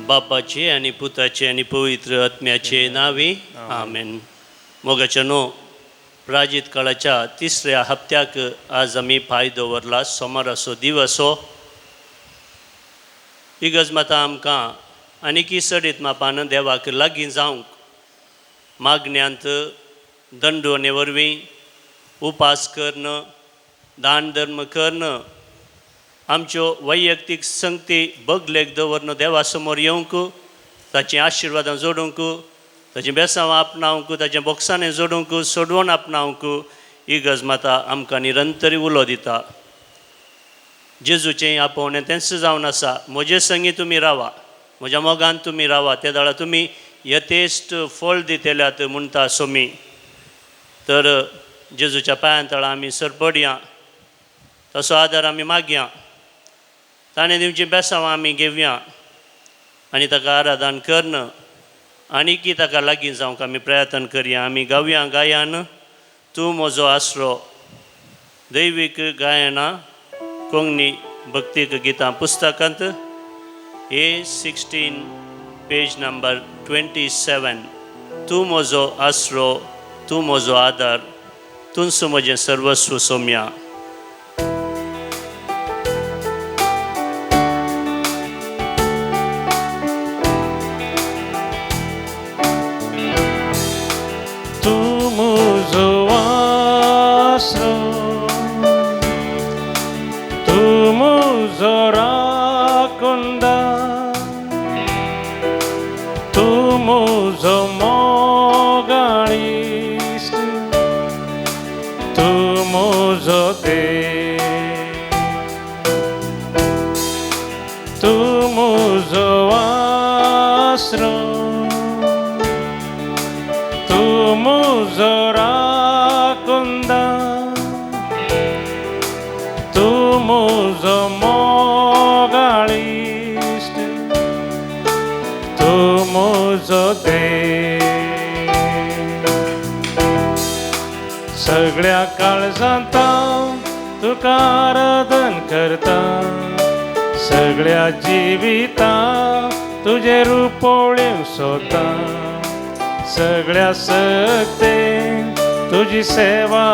बापाचे आणि पुताचे आणि पवित्र आत्म्याचे नावे आमेन. मोगाचनो प्राजीत काळाच्या तिसऱ्या हप्त्याक आज आम्ही पांय दवरला. सोमाराचो दिवसो इगजमाता आमकां आनीक सडीत मापान देवाक लागीं जावंक मागण्यांत दंडोने वरवीं उपास करणं, दान धर्म करणं, आमच्यो वैयक्तीक संगती बगलेक दवरणं, देवा समोर येवंक, ताची आशिर्वादां जोडूंक, ताचें बेसांव आपणावंक, ताचें बोक्सांनी जोडूंक, सोडवण आपणावंक इगज माता आमकां निरंतरी उलो दिता. जेजूचें आपोवणें तेंच जावन आसा. म्हजे संगी तुमी रावा, म्हज्या मोगान तुमी रावा, त्या दाळा तुमी यथेश्ट फळ दितेल्यात म्हणटा सोमी. तर जेजूच्या पांयां तळा आमी सरपडया, तसो आदार आमी मागया, ताणें दिवची बेसांवां आमी घेवया आनी ताका आराधन करणं आनीक ताका लागीं जावंक आमी प्रयत्न करया. आमी गावया गायन तूं म्हजो आसरो. दैवीक गायनां कोंकणी भक्तीक गितां पुस्तकांत A16 पेज नंबर 27. तूं म्हजो आसरो, तूं म्हजो आदार, तूंच म्हजें सर्वस्व सोम्या. तूं म्हजो आसरो, तूं म्हजो राखणदार, तूं म्हजो मोगाळी, तूं म्हजो देव, तूं म्हजो आसरो, तूं म्हजो राखणदार, तूं म्हजो मोगाळी, तूं म्हजो देव. सगळ्या काळजांत तुका आराधन करता, सगळ्या जिवितांत तुजे रुपोवळ्यो सोदता, सगळ्या सक्तेन तुजी सेवा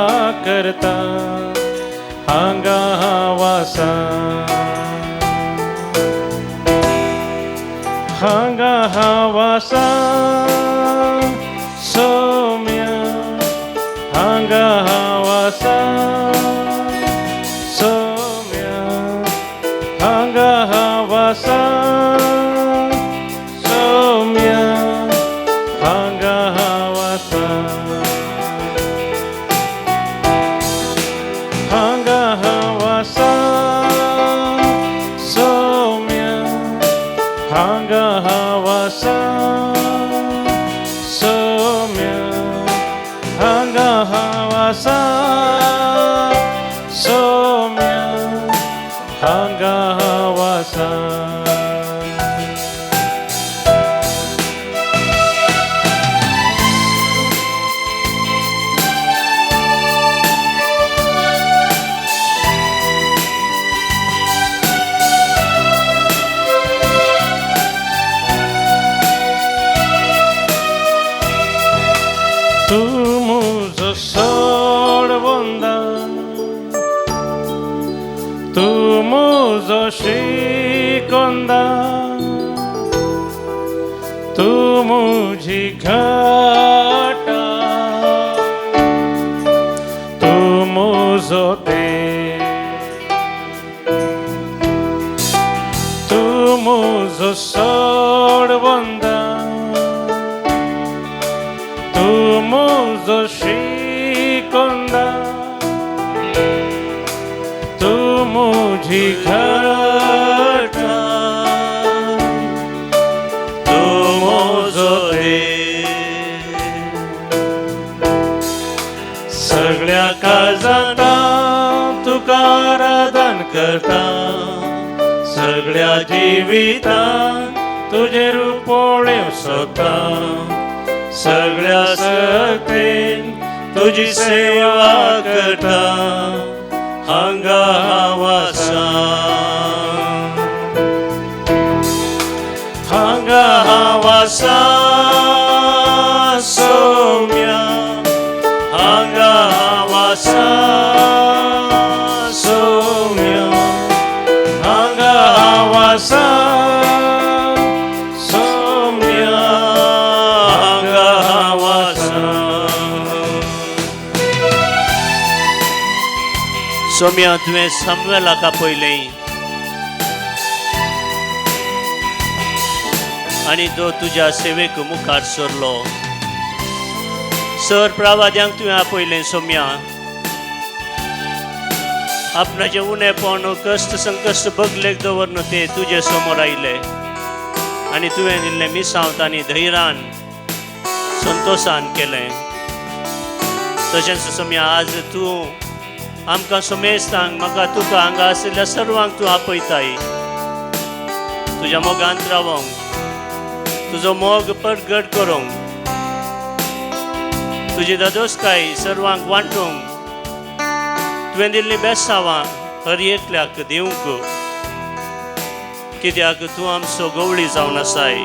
करता. हांगा हांव आसा, हांगा हांव आसा सोम्या, हांगा हांव आसा सोम्या, हांगा हांव आसा सोम्या, हांगा हांव आसा, हांगा हांव आसा सोम्या, हांगा हांव आसा सोम्या, हांगा हांव आसा सोम्या, हांगा हांव आसा. तूं म्हजो सोडवणदार, तूं म्हजो शिकवणदार, तूं म्हजी घाटा, तूं म्हजो देव, तूं म्हजो सोडवणदार, तूं म्हजो शिकवणदार, तूं म्हजी घाटा, तूं म्हजो देव. सगळ्या काळजांत तुका आराधन करता, सगळ्या जिवितांत तुजे रुपोवळ्यो सोदता, सगळ्या सक्तेन तुजी सेवा करता. हांगा हांव आसा, हांगा वासा सौम्या हांगा वासा सौम्या हांगा वासा सौम्या हांगा वासा सौम्या तुवें सामुएलाका पयलें आनी तो तुज्या सेवेक मुखार सरलो सर प्रवाद्यांक तुवें आपयलें सौम्या आपणाचें उणेपण कश्ट संकश्ट बगलेक दवरन ते तुजे समोर आयले आनी तुवें दिल्लें मिसांत आनी धैर्यान संतोशान केलें तशेंच सौम्या आज तूं आमकां समेस्तांक म्हाका तुका हांगा आशिल्ल्या सर्वांक तूं आपयताय तुज्या मोगांत रावंक तुजो मोग परगट करूंक तुजी दादोसकाय सर्वांक वांटूंक तुवें दिल्लीं बेसांवां हर एकल्याक दिवंक कित्याक तूं आमचो गवळी जावन आसाय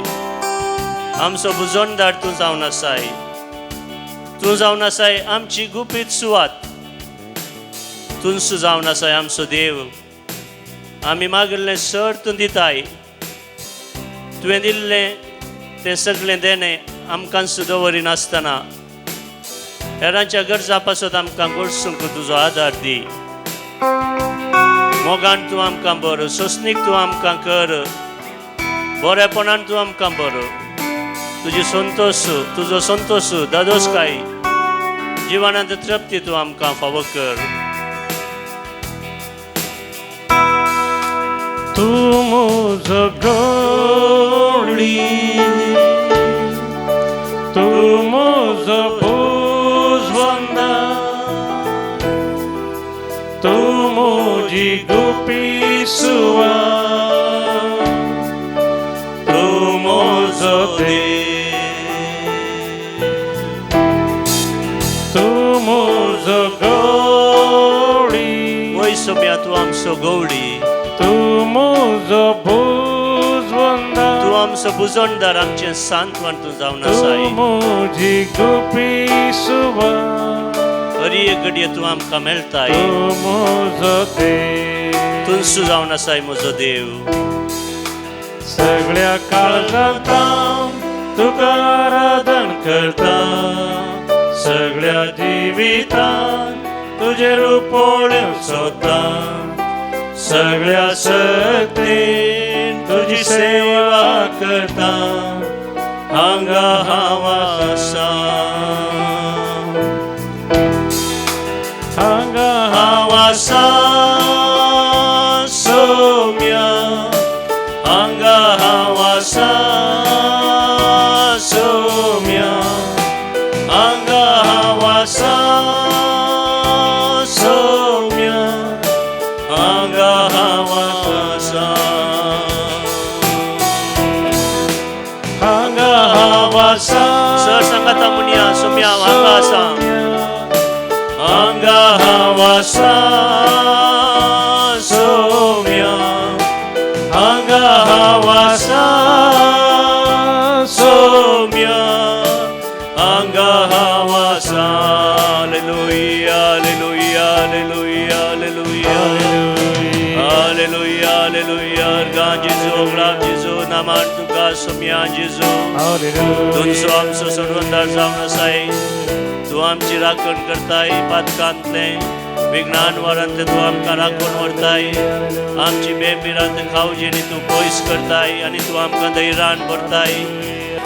आमचो बुजोणदार तूं जावन आसाय तूं जावन आसाय आमची गुपीत सुवात तूंच जावन आसाय आमचो देव आमी मागिल्लें सर तूं दिताय तुवें दिल्लें तें सगळें देणें आमकांच दवरिनासतना हेरांच्या गरजा पासत आमकां गोडसूंक तुजो आदार दी मोगान तूं आमकां बर सोंसणीक तूं आमकां कर बरेपणान तूं आमकां बर तुजी संतोश तुजो संतोश दादोसकाय जिवनांत तृप्ती तूं आमकां फावो कर तूं म्हजो गवळी तूं म्हजो तूं म्हजी गुपी सुवात तूं म्हजो देव तूं म्हजो गवळी वय सौम्या तूं आमचो गवळी तूं म्हजो तूं आमचो बुजोणदार आमचें सांतवण तूं जावन तूं आसाय म्हजी गुपी सुवात हर एक घडये तूं आमकां मेळटाय तूं म्हजो देव तूंच जावन आसाय म्हजो देव सगळ्या काळजांत तुका आराधन करता सगळ्या जिवितांत तुजेर पळोवंक सोदता सगळ्या शक्तीन तुजी सेवा करता हांगा हांव आसा हांगा हांव वासा सौम्या हांगा वासा सौम्या हांगा वासा सौम्या हांगा वासा हांगा वासा सर सांगाता म्हणया सौम्या हांगा आसा हांगा वासा सौम्या हांगा वासा सौम्या हांगा वासा hallelujah hallelujah hallelujah hallelujah hallelujah hallelujah गांजेजो ग्राजेजो नामान तुका सौम्या जेजो तुमचो आमचो सर्वंदार जावन आसाय तूं आमची राखण करताय पातकांतले विघ्नान वरांत तूं आमकां राखून व्हरताय आमची बेपिरांत खावजेनी तूं पयस करताय आनी तूं आमकां धैर्यान भरताय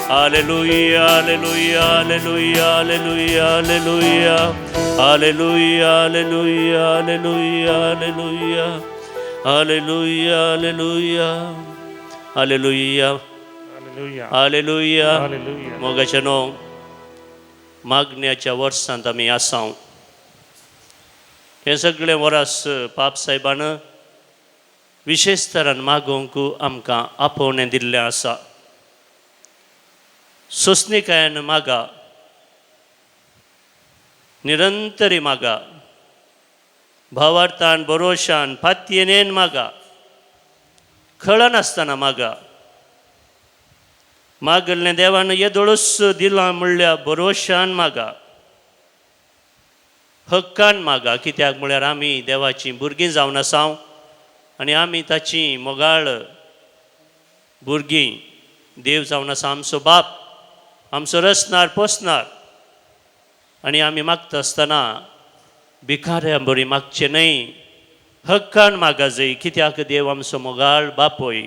hallelujah hallelujah hallelujah hallelujah hallelujah hallelujah hallelujah hallelujah hallelujah hallelujah hallelujah hallelujah hallelujah hallelujah मोगाच्या न्हू मागण्याच्या वर्सांत आमी आसांव हे सगळे वरस पाप साहेबान विशेष तरान मागोवंक आमकां आपोवणें दिल्लें आसा सोंसणीकायेन मागा निरंतरी मागा भावार्थान भरोशान फातयेनेन मागा खळ नासतना मागा मागल्लें देवान येदोळूच दिलां म्हणल्यार भरोशान मागा, हक्कान मागा. कित्याक म्हळ्यार आमी देवाचीं भुरगीं जावन आसाव आनी आमी ताची मोगाळ भुरगीं. देव जावन आसा आमचो बाप, आमचो रचणार पोसणार. आनी आमी मागता आसतना भिकाऱ्या बरी मागचें न्हय, हक्कान मागा जाय. कित्याक देव आमचो मोगाळ बापोय.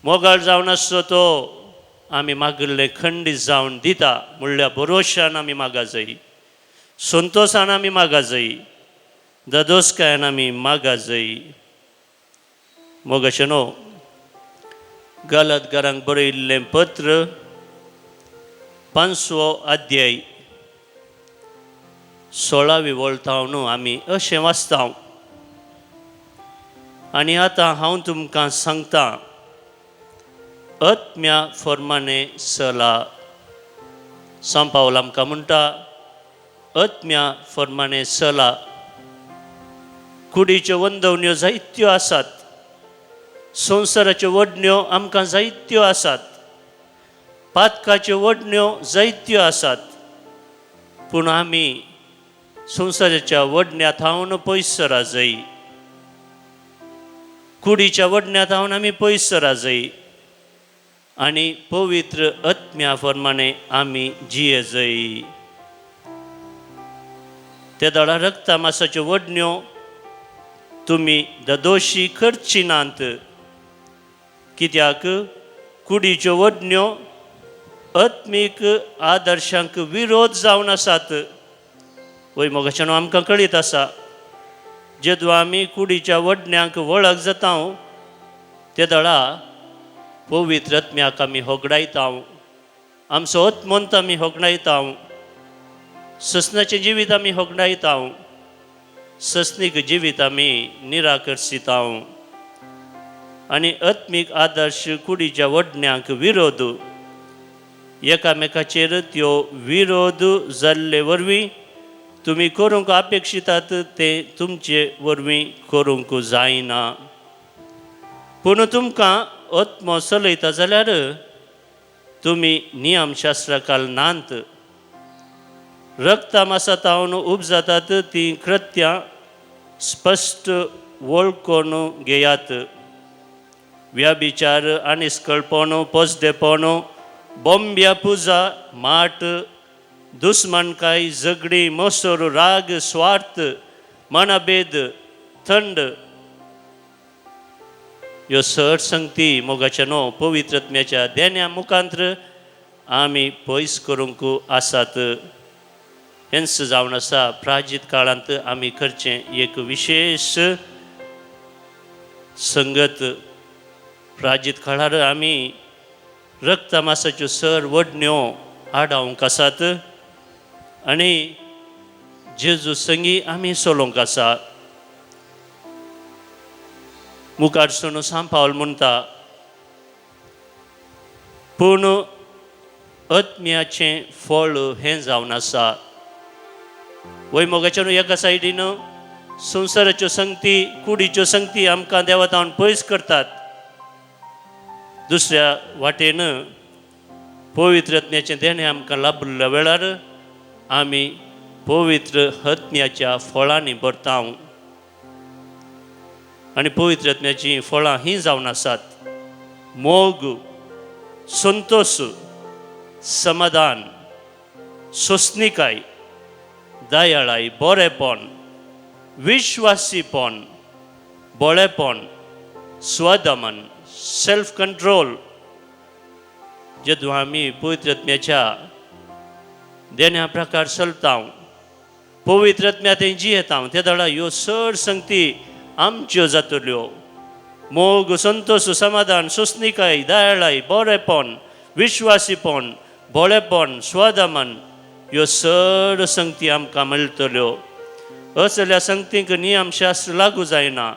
मोगाळ जावन आसचो तो आमी मागल्लें खंडीत जावन दिता म्हणल्यार भरोशान आमी मागा जाय, संतोशान आमी मागा जाय, ददोसकायेन आमी मागा जाय. मोगाचेनो, गलातकारांक बरयल्लें पत्र 5वो अध्याय 16वी वळतावन आमी अशें वाचता. आनी आतां हांव तुमकां सांगतां, आत्म्या फर्माने चला. सांत पावल आमकां म्हणटा, आत्म्या फर्माने चला. कुडीच्यो वंदवण्यो जायत्यो आसात, संवसाराच्यो वडण्यो आमकां जायत्यो आसात, पातकाच्यो वडण्यो जायत्यो आसात. पूण आमी संवसाराच्या वडण्यांत थावन पयस सरा जाय, कुडीच्या वडण्यांत थावन आमी पयस सरा जाय आनी पवित्र आत्म्या फर्माने आमी जिये जाय. ते दळा रक्ता मासाच्यो वडण्यो तुमी ददोशी करची नात. कित्याक कुडीच्यो वडण्यो आत्मीक आदर्शांक विरोध जावन आसात. वय मोगाच्यान आमकां कळीत आसा, जेदू आमी कुडीच्या वडण्यांक वळख जाता ते दळा पवित्र आत्म्याक आमी होगडायता. आमचो आत्मंत आमी होगडायता, ससनाचें जिवीत आमी होगडायता, ससनीक जिवीत आमी निराकर्शिता. आनी आत्मीक आदर्श कुडीच्या वडण्यांक विरोध, एकामेकाचेर त्यो विरोध जाल्ले वरवीं तुमी करूंक अपेक्षितात तें तुमचे वरवीं करूंक जायना. पूण तुमकां आत्मो चलयता जाल्यार तुमी नियमशास्त्राकाल नात. रक्ता मासातावन उपजातात तीं कृत्यां स्पश्ट वळखून घेयात. व्याभिचार, आनिस्कळपण, पोसडेपण, बोंब्या पुजा, माट, दुस्मानकाय, झगडी, मोसोर, राग, स्वार्थ, मनभेद, थंड ह्यो सर संगती मोगाच्यानो पवित्र आत्म्याच्या देण्या मुखांतर आमी पयस करूंक आसात. हेंच जावन आसा प्राजीत काळांत आमी करचें एक विशेष संगत. प्राजीत काळार आमी रक्ता मासाच्यो सर वडण्यो आडावंक आसात आनी जेजू संगी आमी सोलोवंक आसा. मुखारसून सांत पावल म्हणटा, पूण आत्म्याचें फळ हें जावन आसा. वय मोगाच्यान एका सायडीन संवसाराच्यो संगती, कुडीच्यो संगती आमकां देवातावन पयस करतात. दुसऱ्या वाटेन पवित्र आत्म्याचें देणें आमकां लाभल्या वेळार आमी पवित्र आत्म्याच्या फळांनी भरता. आनी पवित्र आत्म्याचीं फळां हीं जावन आसात, मोग, संतोश, समाधान, सोंसणीकाय, दयाळाय, बरेपण, विश्वासीपण, बोळेपण, स्वदमन, सेल्फ कंट्रोल. जेदू आमी पवित्र आत्म्याच्या देण्या प्रकार चलता, पवित्र आत्म्या थंय जियेता, ते दळा ह्यो सर संगती आमच्यो जातल्यो. मोग, संतोश, समाधान, सोंसणीकाय, दयाळाय, बरेपण, विश्वासीपण, बोळेपण, स्वदमन ह्यो सर संगती आमकां मेळटल्यो. असल्या संगतींक नियमशास्त्र लागू जायना.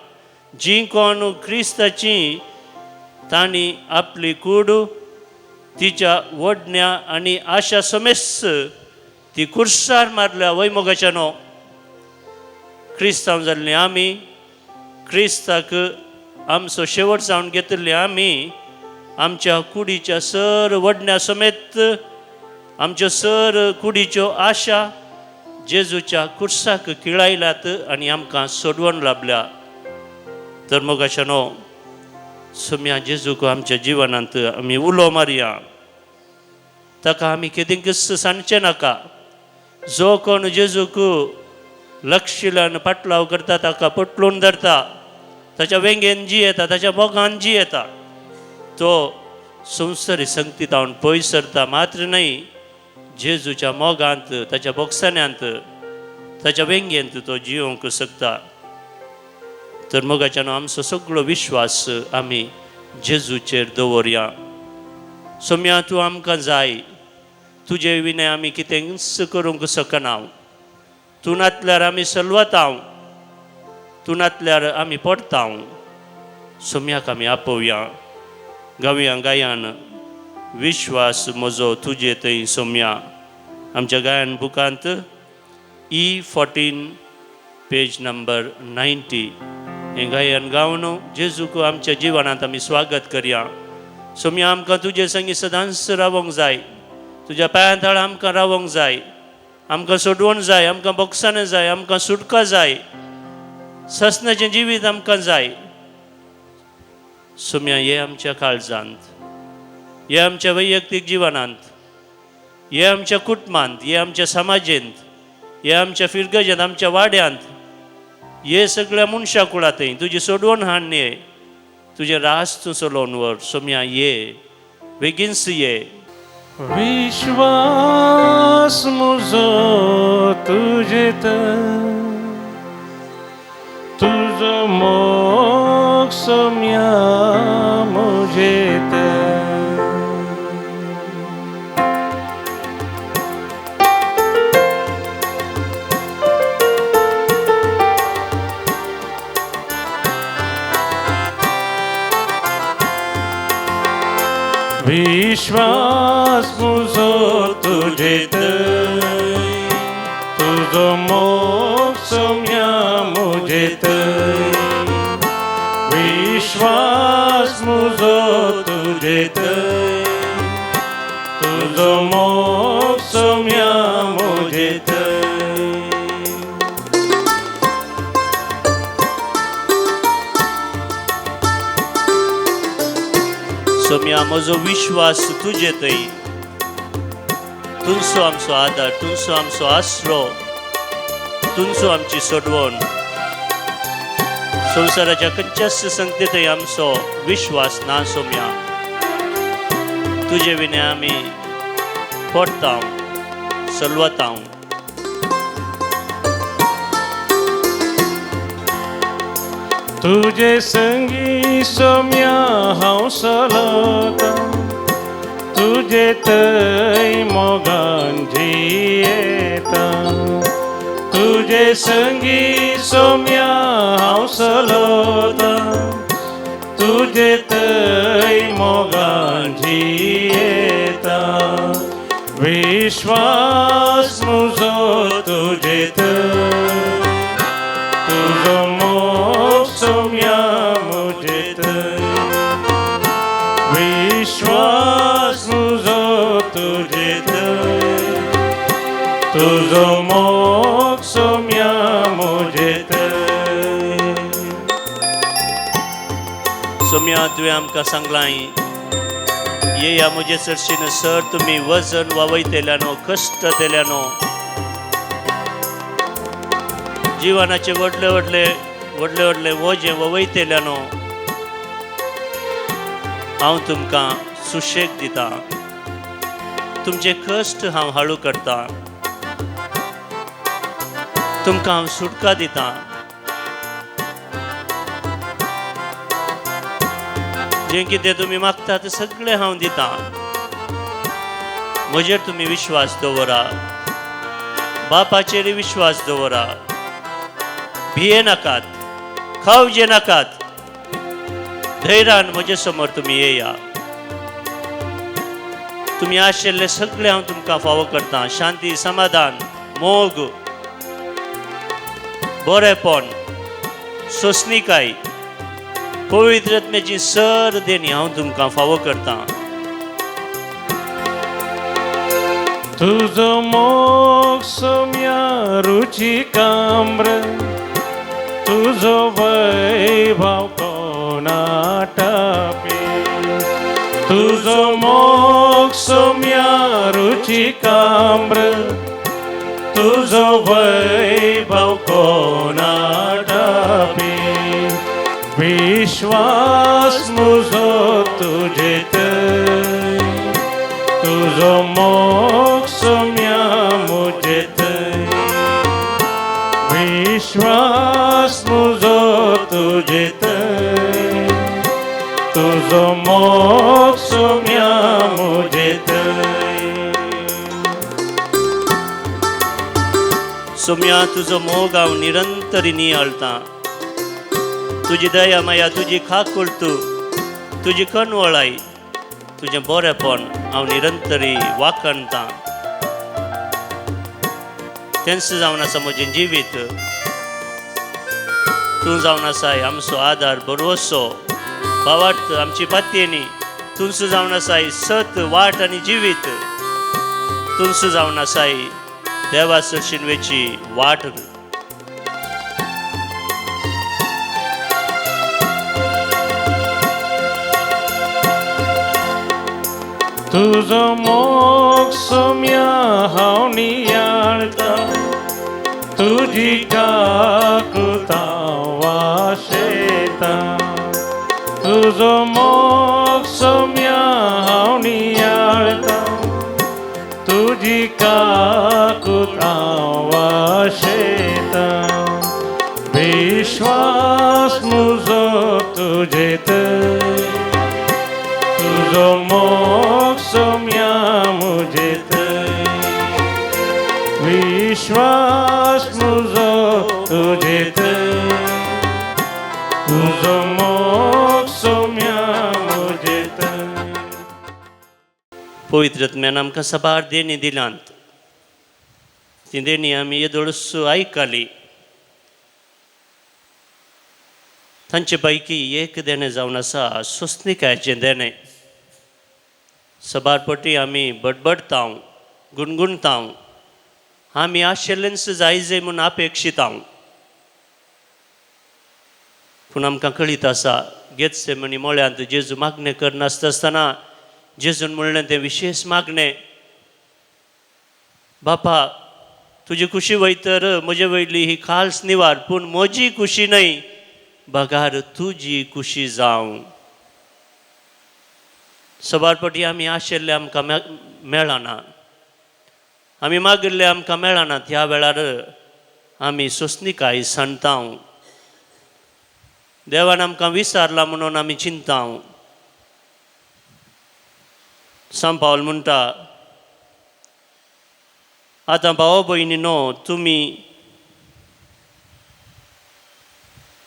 जी कोण क्रिस्ताची तांणी आपली कूड तिच्या वडण्या आनी आशा समेस ती कुर्सार मारल्या. वय मोगाच्यानो, क्रिस्तांव जाल्ली आमी, क्रिस्ताक आमचो शेवट जावन घेतिल्ले आमी आमच्या कुडीच्या सर वडण्या समेत आमच्यो सर कुडीच्यो आशा जेजूच्या कुर्साक किळायल्यात आनी आमकां सोडवण लाभल्या. तर मग नो सोम्या जेजूक आमच्या जिवनांत आमी उलो मारया. ताका आमी केदींच सांडचे नाका. जो कोण जेजूक लक्षिल्यान पाटलाव करता ताका पटलून धरता, ताच्या वेंगेन जी येता, ताच्या मोगान जी येता, तो संवसारी संगतींतावन पयस सरता. मात्र न्हय, जेजूच्या मोगांत, ताच्या बोगसाण्यांत, ताच्या वेंगेंत तो जिवंक शकता. तर मोगाच्यान आमचो सगळो विश्वास आमी जेजूचेर दवरया. सोम्या तूं आमकां जाय. तुजे विने आमी कितेंच करूंक शकना. तूं नातल्यार आमी सलवतांव, तूं नातल्यार आमी पडतांव. सोम्याक आमी आपोवया. गावया गायन विश्वास म्हजो तुजे थंय सोम्या. आमच्या गायन बुकांत E14 पेज नंबर 90 हें गायन गावन जेजूक आमच्या जिवनांत आमी स्वागत करया. सोम्या आमकां तुजे संगी सदांच रावंक जाय. तुज्या पांया तळ आमकां रावंक जाय. आमकां सोडवण जाय, आमकां बोगसाण जाय, आमकां सुटका जाय, ससनाचें जिवीत आमकां जाय. सोम्या हे आमच्या काळजांत, हे आमच्या वैयक्तीक जिवनांत, हे आमच्या कुटुंबांत, हे आमच्या समाजेंत, हे आमच्या फिरगजेंत, आमच्या वाड्यांत, हे सगळ्या मनशा कुळांतय तुजी सोडवण हाडून ये. तुजें रास तूं चलोवन व्हर. सोम्या ये, बेगीनच ये. विश्वास म्हजो तुजेत, तुजो मोग सोम्या म्हजेत. विश्वास म्हजो तुजेत, तुजो मोग सोम्या म्हजेत. विश्वास म्हजो तुजेत, तुजो मोग सोम्या म्हजेत. सोम्या म्हजो विश्वास तुजे थंय. तुमचो आमचो आदार, तुमचो आमचो आसरो, तुमचो आमची सोडवण. संवसाराच्या खंयच्याच संगतींतय आमचो विश्वास ना सोम्या. तुजे विने आमी पडतांव, सलवतांव. तुजे संगी सोम्या हांव चलतां, तुजे थंय मोगान जियेतां. तुजे संगी सोम्या हांव चलतां, तुजे थंय मोगान जियेतां. विश्वास म्हजो तुजे थंय, तुजो मोग सोम्या म्हजेत. विश्वास म्हजो तुजे थंय, तुजो मोग सोम्या म्हजेत. सोम्या तुवें आमकां सांगलां, येया म्हजे चडशीन सर तुमी वजन वावयतेल्यानो, कश्ट तेल्यानो, जिवनाचे व्हडले व्हडले व्हडले व्हडले वजें ववयतेल्यानो हांव तुमकां सुशेग दितां. तुमचे कश्ट हांव हळू करतां. तुमकां हांव सुटका दितां. जें कितें तुमी मागता तें सगळें हांव दितां. म्हजेर तुमी विश्वास दवरा. बापाचेर विश्वास दवरा. भिये नाकात, खावजे नाकात. धैर्यान म्हजे समोर तुमी येया. तुमी आशिल्लें सगळें हांव तुमकां फावो करतां. शांती, समाधान, मोग, बरेपण, सोंसणीकाय पवित्र आत्म्याची सर देणी हांव तुमकां फावो करतां. तुझो मोग सोम्या रुचिकाम्र, तुझो वैभव कोणाटापी. तुझो मोग सोम्या रुचिकाम्र, तुझो वैभव कोणाटापी. विश्वास मुझो तुझेत, तुझो मोग सोम्या मुझेत. विश्वास मुझो तुझेत, तुझो मोग सोम्या मुझेत. सोम्या तुझो मोग हांव निरंतरी नियाळटां. तुजी दया माया, तुजी खाकुळतू, तुजी कनवळाई, तुझें बरेपण हांव निरंतरी वाखणटां. तेंच जावन आसा म्हजें जिवीत. तूं जावन आसाय आमचो आदार भरवोसो, भावार्थ आमची बात्येनी. तूंच जावन आसाय सत वाट आनी जिवीत. तूंच जावन आसाय देवा शिणवेची वाट. तुझो मोग सोम्या हांव नियाळटां. तुजी काकुळटां वाशेतां. तुझो मोग सोम्या हांव नियाळटां. तुजी काकुळटां वाशेतां. विश्वास मुझो तुझेत, तुझो मोग सोम्या मुझेत. विश्वास मुझो तुझेत, तुझो मोग सोम्या मुझेत. पवित्र आत्म्यान आमकां सबार देणी दिल्यांत. ती देणी आमी येदोळस आयकली. तांचे पैकी एक देणें जावन आसा सोंसणिकायेचें देणें. सबारपटी आमी बडबडतांव, गुणगुणतांव. आमी आशिल्लेंच जायजे म्हूण अपेक्षितांव. पूण आमकां कळीत आसा गेत्सेमनी मोळ्यांत जेजू मागणें करनासतना जेजून म्हणलें तें विशेश मागणें. बापा, तुजी खुशी वयतर म्हजे वयली ही खाल्स निवार, पूण म्हजी खुशी न्हय, बगार तुजी खुशी जावं. सबारपटी आमी आशिल्लें आमकां मेळना, आमी मागिल्लें आमकां मेळना. ह्या वेळार आमी सोंसणिकाय सांडटांव. देवान आमकां विसारला म्हणून आमी चिंतांव. सांत पावल म्हणटा, आतां भाव भयणीनो, तुमी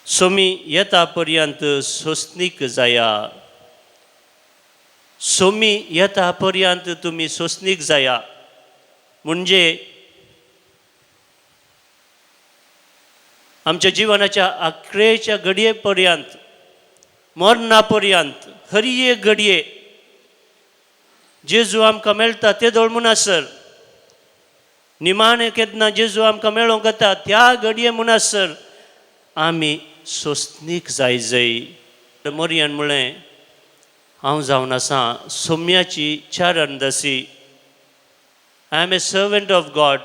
सोमी येता पर्यंत सोंसणीक जाया. सोमी येता पर्यंत तुमी सोंसणीक जाया. म्हणजे आमच्या जिवनाच्या आखरेच्या घडये पर्यंत, मरणा पर्यंत, हर एक घडये जेजू आमकां मेळटा ते दोळ म्हणसर, निमाणें केन्ना जेजू आमकां मेळोंक येता त्या घडये म्हणसर आमी सोंसणीक जाय. मोरयान म्हळें, हांव जावन आसा सोम्याची चारणदासी. I am a servant of God.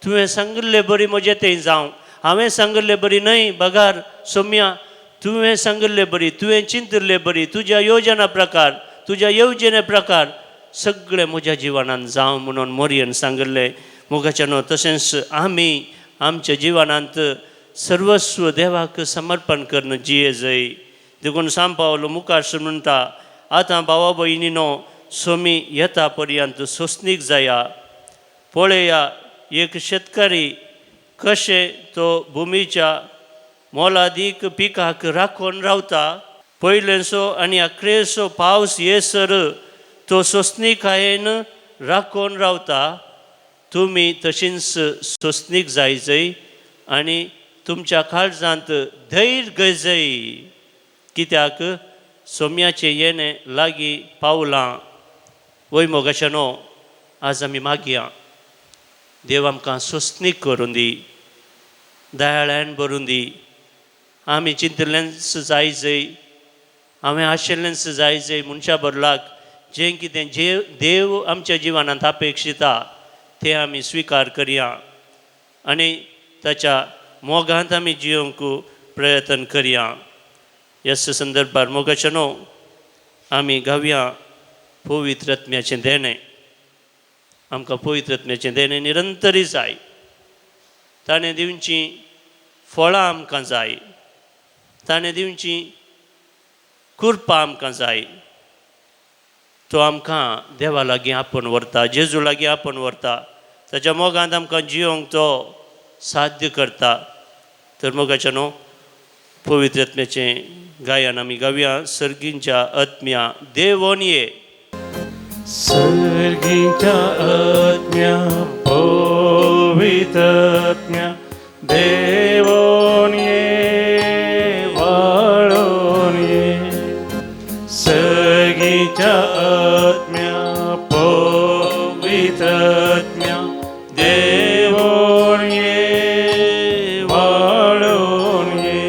तुवें सांगिल्लें बरी म्हजें तें जावं. हांवें सांगिल्लें बरी न्हय, बगार सोम्या, तुवें सांगिल्लें बरी, तुवें चिंतिल्लें बरी, तुज्या योजना प्रकार, तुज्या येवजणे प्रकार सगळें म्हज्या जिवनांत जावं म्हणून मोरयेन सांगिल्लें. मोगाच्या न्हू, तशेंच आमी आमच्या जिवनांत सर्वस्व देवाक समर्पण करून जिये जाय. देखून सांत पावलो मुखार म्हणटा, आतां भावा भयणीनो, सोमी येता पर्यंत सोंसणीक जाया. पळया, एक शेतकरी कशें तो भुमीच्या मोलादीक पिकाक राखून रावता. पयलेसो आनी अखेरेचो पावस येसर तो सोंसणिकायेन राखून रावता. तुमी तशींच सोंसणीक जायजय आनी तुमच्या काळजांत धैर्य गजय. कित्याक सोम्याचे येणे लागीं पावलां वय मोगाशनो आज आमी मागया देव आमकां सोंसणीक करून दी, दयाळ्यान भरून दी. आमी चिंतलेंच जायजय, हांवें आशिल्लेंच जायजय मनशा बदलाक जें कितें देव आमच्या जिवनांत अपेक्षिता तें आमी स्विकार करया आनी ताच्या मोगांत आमी जियोंक प्रयत्न करया. ह्या संदर्भार मोगाचनो आमी गावया पवित्र आत्म्याचें देणें. आमकां पवित्र आत्म्याचें देणें निरंतरी जाय. ताणें दिवचीं फळां आमकां जाय, ताणें दिवचीं कृपा आमकां जाय. तो आमकां देवा लागीं आपोवन व्हरता, जेजू लागीं आपोवन व्हरता, ताच्या मोगांत आमकां जियोंक तो साध्य करता. तर मोगाचनो पवित्र आत्म्याचें गायन आमी गावया. सर्गींच्या आत्म्या देवोन ये. सर्गीच्या आत्म्या पवित्र आत्म्या देवोन ये, वाळोन ये. सर्गीच्या आत्म्या पवित्र आत्म्या देवोन ये, वाळोन ये.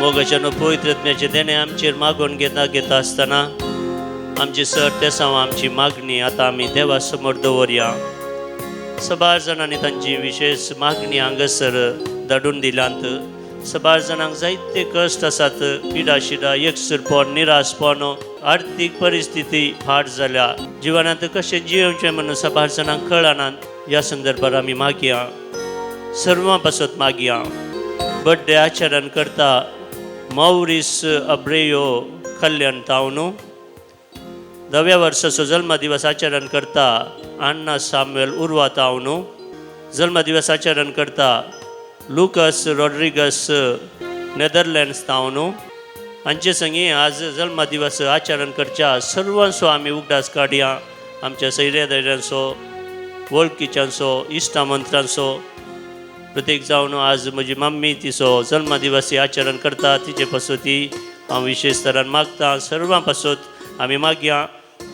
मोगाचनो पवित्र आत्म्याचें देणें आमचेर मागून घेता आसतना आमची सरतेसांव आमची मागणी आतां आमी देवा समोर दवरया. सबार जाणांनी तांची विशेष मागणी हांगासर धाडून दिल्यांत. सबार जाणांक जायते कश्ट आसात, पिडा शिडा, एकसुरपण, निराशपण, आर्थीक परिस्थिती फाट जाल्या, जिवनांत कशें जियोवचें म्हणून सबार जाणांक कळनात. ह्या संदर्भार आमी मागया, सर्वां पासत मागया. बर्थडे आचरण करता मौरीस अब्रेयो कल्याण तावनू. 10व्या वर्साचो जल्मदिवस आचरण करता आन्ना सामुएल उर्वा तावनू. जल्मदिवस आचरण करता लुकस रॉड्रिगस नेदरलँड्स तावनू. हांचे संगी आज जल्मदिवस आचरण करच्या सर्वांचो आमी उगडास काडया. आमच्या सैर्यादारांचो, वळखीच्यांचो, इश्टामंत्रांचो. प्रत्येक जावन आज म्हजी मम्मी तिचो जल्मदिवस आचरण करता, तिचे पासत हांव विशेश तरान मागता. सर्वां पासत आमी मागया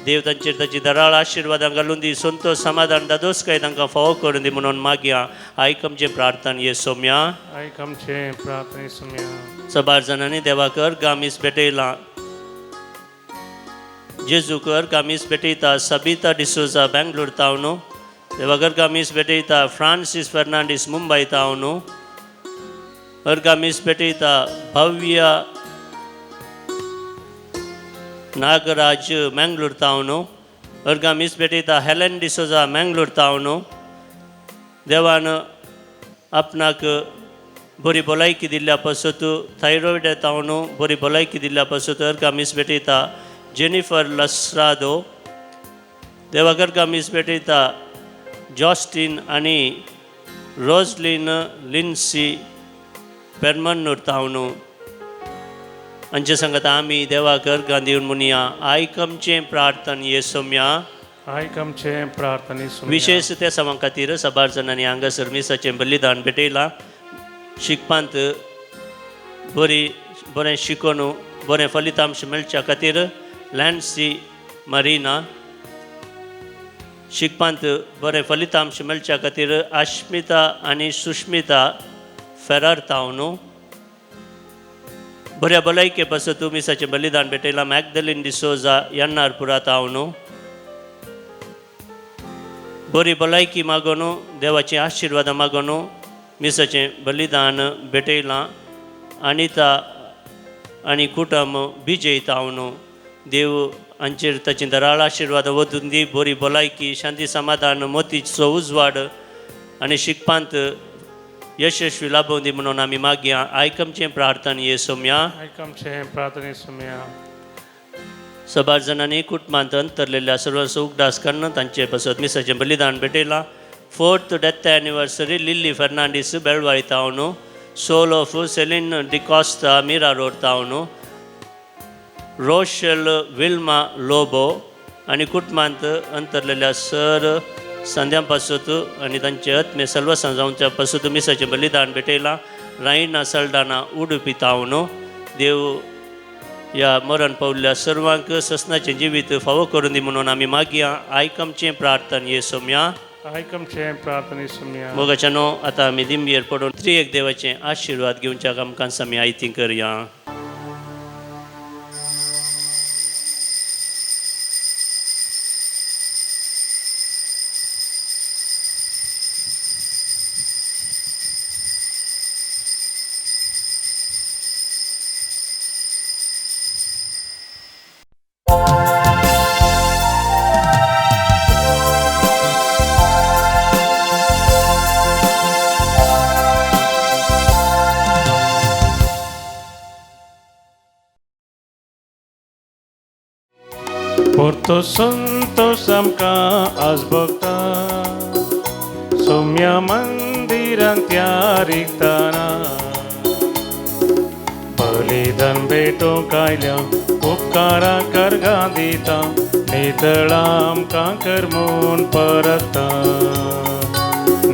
देव तांचेर ताची दराळ आशिर्वादां घालून दी, संतोश समाधान दादोसकाय तांकां फावो करून दी म्हणून मागया. आयक आमचें प्रार्थना येसोम्या. आयक आमचें प्रार्थना येसोम्या. सबार जाणांनी देवाकर गामीस भेटयलां. जेजूकर गामीस भेटयता सबिता डिसोजा बेंगलोर तावनू. देवाकर गामीस भेटयता फ्रांसीस फर्नांडीस मुंबय तावनू. गामीस भेटयता भव्या नागराज मंगळूर तावनू. गामीस भेटयता हेलेन डिसोजा मंगळूर तावनू. देवान आपणाक बरी भलायकी दिल्ल्या पासत थायरॉयड तावनू बरी भलायकी दिल्ल्या पासत गामीस भेटयता जेनिफर लस्रादो. देवाकर गामीस भेटयता जॉस्टीन आनी रोजलिन लिन्सी पेरमन्नूर तावनू. हांचे सांगता आमी देवाकर गांधीवन मुनिया. आयक आमचें प्रार्थना येसोम्या. आयक आमचें प्रार्थना येसोम्या. विशेष त्या सवां खातीर सबार जाणांनी हांगासर मिसाचें बलिदान भेटयलां. शिकपांत बरें शिकून बरें फलितांश मेळच्या खातीर लॅन्सी मरिना. शिकपांत बरें फलितांश मेळच्या खातीर आश्मिता आनी सुश्मिता फेरार तावनू. बऱ्या भलायके पासत मिसाचें बलिदान भेटयलां मॅगदलीन डिसोजा यान्नारपुरा तावनू. बरी भलायकी मागून देवाची आशिर्वादां मागून मिसाचें बलिदान भेटयलां अनिता आनी कुटुंब विजय तावनू. देव हांचेर ताची दराळ आशिर्वाद वचून दी. बरी भलायकी, शांती, समाधान, मोतीचो उजवाड आनी शिकपांत यशस्वी लाभोवन दी म्हणून आमी मागया. आयक आमचें प्रार्थना येसोम्या. आयक आमचें प्रार्थना येसोम्या. सबार जाणांनी कुटुंबांत अंतरलेल्या सर्वांचो उगडास करून तांचे पासत मिसाचें बलिदान भेटयलां. 4th death anniversary Lily Fernandes बेळवाळी तावनू. सोल ऑफ सेलिन डिकॉस्टा मिरा रोड तावनू. रोशेल विल्मा लोबो आनी कुटुंबांत अंतरलेल्या सर संध्यां पासत आनी तांचे आत्मे सल्वसां जावच्या पासत मिसाचें बलिदान भेटयलां. रायना सल्डाना उडुपी तावनो देव या मरण पावल्या सर्वांक ससनाचें जिवीत फावो करून दी म्हणून आमी मागया. आयकमचें प्रार्थना येसोम्या. आयकमचें प्रार्थना सुम्या. मोगाच्यानो आतां आमी दिंबयेर पडून त्रिएक देवाचें आशिर्वाद घेवच्याक आमकां आमी आयती करया. Por to संतोष आमकां आज भोगता सौम्या मंदिरांत त्या रिगताना बलिदान भेटोवंक आयल्या उपकारा करगा दिता नितळा आमकां करमून परता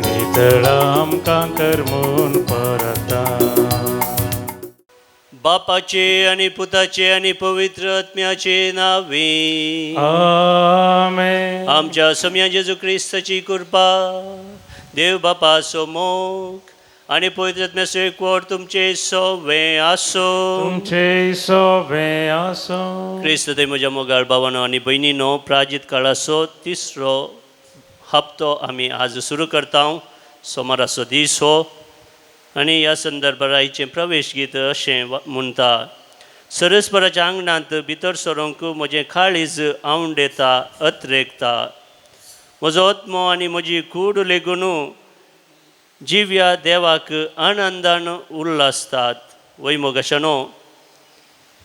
नितळा आमकां करमून परता. बापाचे आणि पुताचे आणि पवित्र आत्म्याचे नावे. आमेन. आमच्या सम्या जेजू क्रिस्ताची कृपा देव बापाचो मोग आणि पवित्र आत्म्याचो एकवट तुमचे सवे आसो. तुमचे सवे आसो. क्रिस्त ते म्हज्या मोगाळ भावानो आणि भयणीनो प्राजीत काळाचो तिसरो हप्तो आमी आज सुरू करता. सोमाराचो दीस हो आणि ह्या संदर्भात आयचें प्रवेश गीत अशें म्हणटा. सरस्वराच्या आंगणांत भितर सरोंक म्हजें काळीज आवंडेता अत्रेकता. म्हजो आत्मो आनी म्हजी कूड लेगून जिव्या देवाक आनंदान उल्हासतात. वैमोगाशानो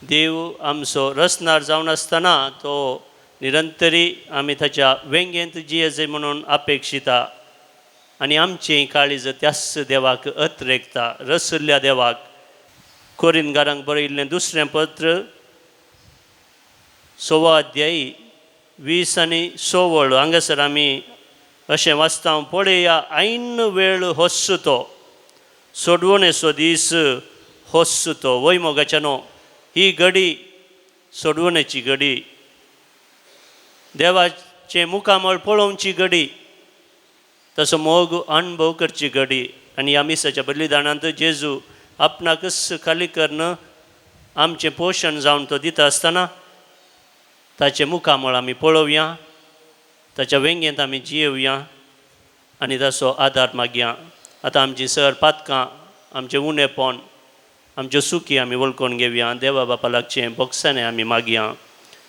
देव आमचो रसनार जावन आसतना तो निरंतरी आमी ताच्या वेंगेंत जियेजे म्हणून अपेक्षिता आणि आमचें काळीज त्याच देवाक अत्रेकता. रसल्या देवाक कोरिंतकारांक बरयिल्लें दुसरें पत्र 6 अध्यायी 20 आनी 16 हांगासर आमी अशें वाचता. पळया ऐन वेळ होस्सु तो सोडवणेचो दीस होस्सु तो. वैमोगाच्यानो ही घडी सोडवणेची घडी, देवाचें मुखामळ पळोवची घडी, तसो मोग अनुभव करची घडी. आनी ह्या मिसाच्या बलिदानांत जेजू आपणाकच खाली करून आमचें पोशण जावन तो दिता आसतना ताचें मुखामळ आमी पळोवया, ताच्या वेंगेंत आमी जियेवया आनी ताचो आदार मागया. आतां आमची सर पातकां, आमचें उणेपण, आमच्यो सुखी आमी वळखून घेवया. देवा बापा लागचें बोगसाने आमी मागया.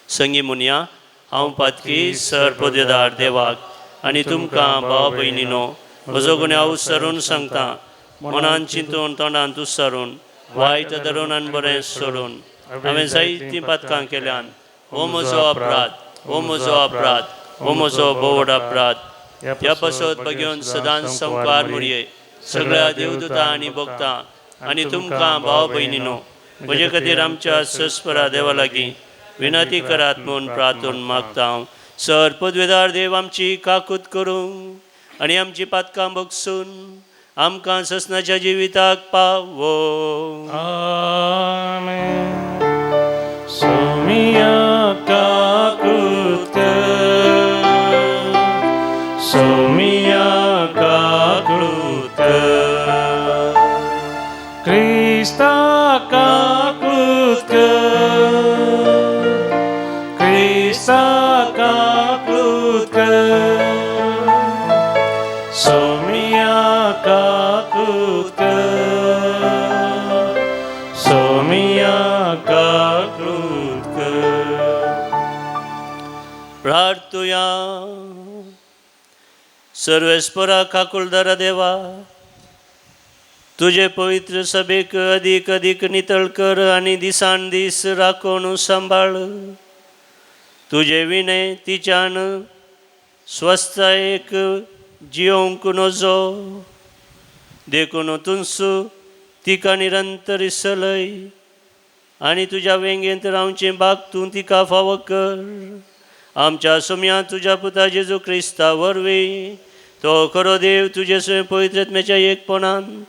संगी म्हणया. हांव पातकी सर पोदेदार देवाक आनी तुमकां भाव भयणीनो म्हजो गुन्यांव उसरून सांगता. मनान चिंतून तोंडांत उसरून वायट धरून आनी बरें सोडून हांवें जायतीं पातकां केल्यान हो म्हजो अपराध, हो म्हजो अपराध, हो म्हजो बोवड अपराध. ह्या पसत बघेवन सदांच संकार म्हणये सगळ्या देवदूतां आनी भक्तां आनी तुमकां भाव भयणीनो म्हजे खातीर आमच्या सस्परा देवा लागीं विनंती करात म्हूण प्रार्थून मागता. सर पदवेदार देव आमची काकूत करूं आनी आमची पातकां बगसून आमकां ससनाच्या जिविताक पावो. आमेन. सौम्या काकूत कर, सौम्या काकूत कर, क्रिस्ता काकूत कर, क्रिस्ता काकूत कर, सौम्या काकूत कर, सौम्या काकूत कर. प्रार्थुया. सर्वेस्परा काकुलदारा देवा, तुझे पवित्र सभेक अधिक अधिक नितळ कर आनी दिसान दीस राखून सांबाळ. तुझे विनय तिच्यान स्वस्थायेक जियोंक नजो देखून तुंसू तिका निरंतर इसलय आनी तुज्या वेंगेंत रावचें भाग तूं तिका फावो कर. आमच्या सुम्या तुज्या पुता जेजू क्रिस्ता वरवीं तो खरो देव तुजे पवित्र आत्म्याच्या एकपणांत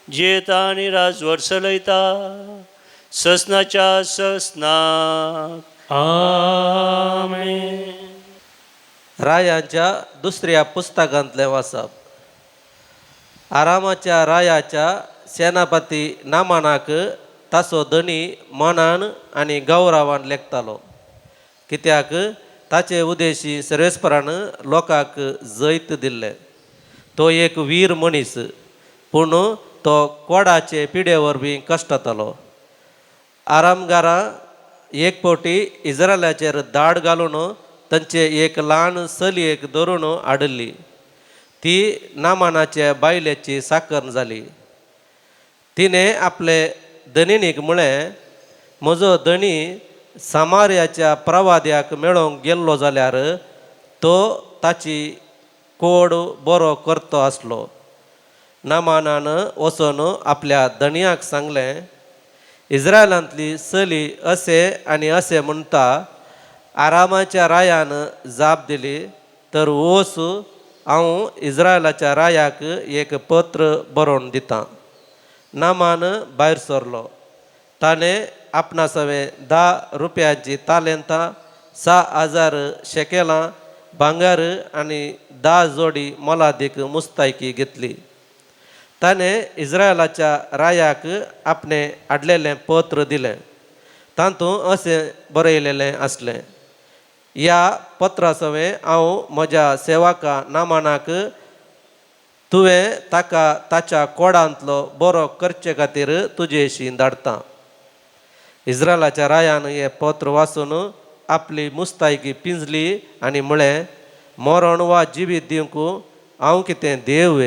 जे येता आनी राजवट चलयता ससनाच्या ससनाक आमेन. रायांच्या दुसऱ्या पुस्तकांतले वाचप. आरामाच्या रायाच्या सेनापती नामानाक ताचो धनी मनान आनी गौरवान लेखतालो, कित्याक ताचे उदेशी सर्वेस्परान लोकांक जैत दिल्ले. तो एक वीर मनीस, पूण तो कोडाचे पिडे वरवीं कश्टातालो. आरामगारां एक फावटी इस्रायलाचेर दाड घालून तांचे एक ल्हान चलयेक धरून हाडली. ती नामानाचे बायलेची साकन जाली. तिने आपले धनीनीक म्हळें, म्हजो धनी सामार्याच्या प्रवाद्याक मेळोंक गेल्लो जाल्यार तो ताची कोड बरो करतो आसलो. नामानान वचून आपल्या धणयाक सांगलें, इस्रायलांतली चली अशें आनी अशें म्हणटा. आरामाच्या रायान जाप दिली, तर वच, हांव इस्रायलाच्या रायाक एक पत्र बरोवन दितां. नामान भायर सरलो. ताणें आपणा सवें 10 रुपयांची तालेंतां, 6,000 शेकेलां भांगर आनी 10 जोडी मोलादीक मुस्तायकी घेतली. ताणें इस्रायलाच्या रायाक आपणें हाडलेलें पत्र दिलें. तातूंत अशें बरयलेलें आसलें, ह्या पत्रा सवें हांव म्हज्या सेवका नामानाक तुवें ताका ताच्या कोडांतलो बरो करचे खातीर तुजेशी धाडटां. इस्रायलाच्या रायान हें पत्र वाचून आपली मुस्तायकी पिंजली आनी म्हळें, मरण वा जिवीत दिवंक हांव कितें देव?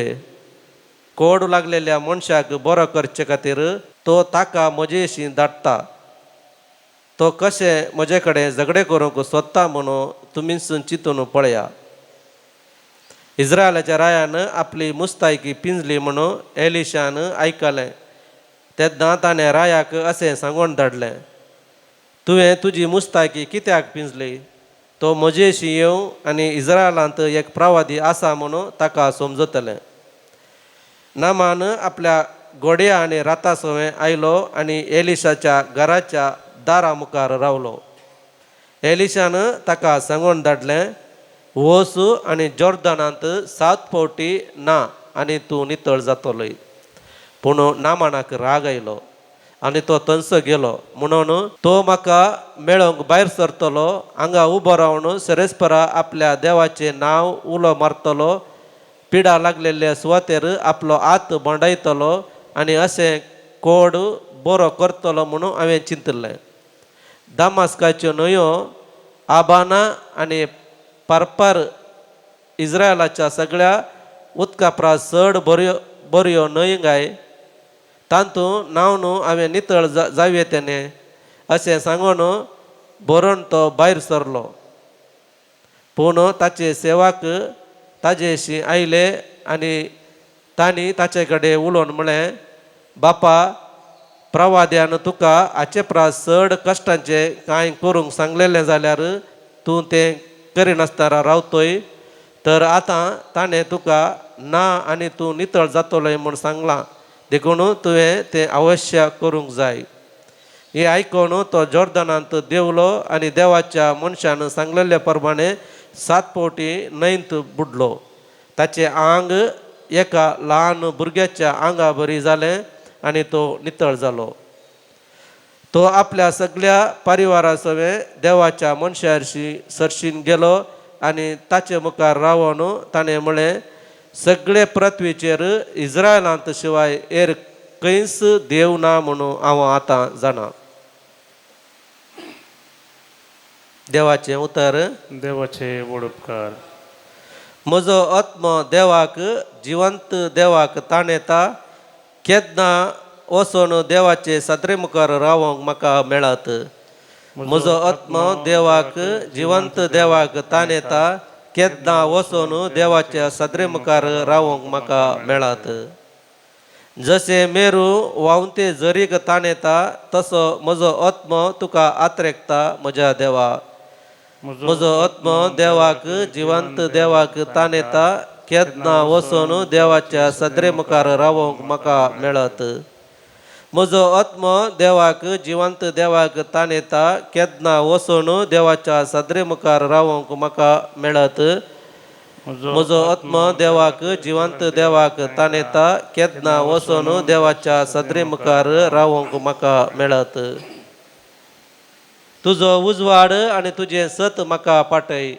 कोड लागलेल्या मनशाक बरो करचे खातीर तो ताका म्हजेशी धाडटा. तो कशें म्हजे कडेन झगडें करूंक सोदता म्हणून तुमीच चिंतून पळया. इस्रायलाच्या रायान आपली मुस्तायकी पिंजली म्हणून एलिशान आयकलें. तेन्ना ताणें रायाक अशें सांगून धाडलें, तुवें तुजी मुस्तायकी कित्याक पिंजली? तो म्हजेशी येवं आनी इस्रायलांत एक प्रवादी आसा म्हणून ताका समजतलें. नामान आपल्या घोड्या आनी राता सवें आयलो आनी एलिशाच्या घराच्या दारा मुखार रावलो. एलिशान ताका सांगून धाडलें, वच आनी जॉर्दानांत 7 फावटी ना आनी तूं नितळ जातलोय. पूण नामानाक राग आयलो आनी तो थंयच गेलो. म्हणून तो म्हाका मेळोंक भायर सरतलो, हांगा उबो रावन सेरेस्परा आपल्या देवाचें नांव उलो मारतलो, पिडा लागलेल्या सुवातेर आपलो हात बोंडायतलो आनी अशें कोड बरो करतलो म्हणून हांवें चिंतलें. दामास्काच्यो न्हंयो आबाना आनी पारपार इस्रायलाच्या सगळ्या उदका परस चड बऱ्यो न्हंय गाय, तातूंत न्हावन हांवें नितळ जावये तेणे अशें सांगून बरोवन तो भायर सरलो. पूण ताचे सेवक ताजेशी आयले आनी तांणी ताचे कडेन उलोवन म्हळें, बापा, प्रवाद्यान तुका हाचे परस चड कश्टांचें कांय करूंक सांगलेलें जाल्यार तूं तें करिनासतना रावतोय. तर आतां ताणें तुका ना आनी तूं नितळ जातलोय म्हूण सांगलां, देखून तुवें तें अवश्य करूंक जाय. हें आयकून तो जॉर्दानांत देवलो आनी देवाच्या मनशान सांगलेल्या प्रमाणें 7 फावटी न्हंयेंत बुडलो. ताचें आंग एका ल्हान भुरग्याच्या आंगा बरी जालें आनी तो नितळ जालो. तो आपल्या सगळ्या परिवारा सवें देवाच्या मनशारशी सरशीन गेलो आनी ताचे मुखार रावन ताणें म्हळें, सगळे पृथ्वीचेर इस्रायलांत शिवाय हेर खंयच देव ना म्हणून हांव आतां जाणा. देवाचें उतर. देवाचे व्हड उपकार. म्हजो आत्मो देवाक, जिवंत देवाक ताणेता. केन्ना वचून देवाचे सादरे मुखार रावंक म्हाका मेळत. म्हजो आत्मो देवाक, जिवंत देवाक ताणेता. केन्ना वचून देवाच्या सादरे मुखार रावंक म्हाका मेळत. जशें मेरू व्हांवते झरीक ताणेता, तसो म्हजो आत्मो तुका आत्रेकता म्हज्या देवा. म्हजो आत्मो देवाक, जिवंत देवाक ताणेता. केदना वचून देवाच्या सदरे मुखार रावोंक म्हाका मेळत. म्हजो आत्मो देवाक जिवंत देवाक ताण येता. केदना वचून देवाच्या सदरे मुखार रावोंक म्हाका मेळत. म्हजो आत्मो देवाक जिवंत देवाक ताण येता. केदना वचून देवाच्या सदरे मुखार रावोंक म्हाका मेळत. तुजो उजवाड आनी तुजें सत म्हाका पाटय.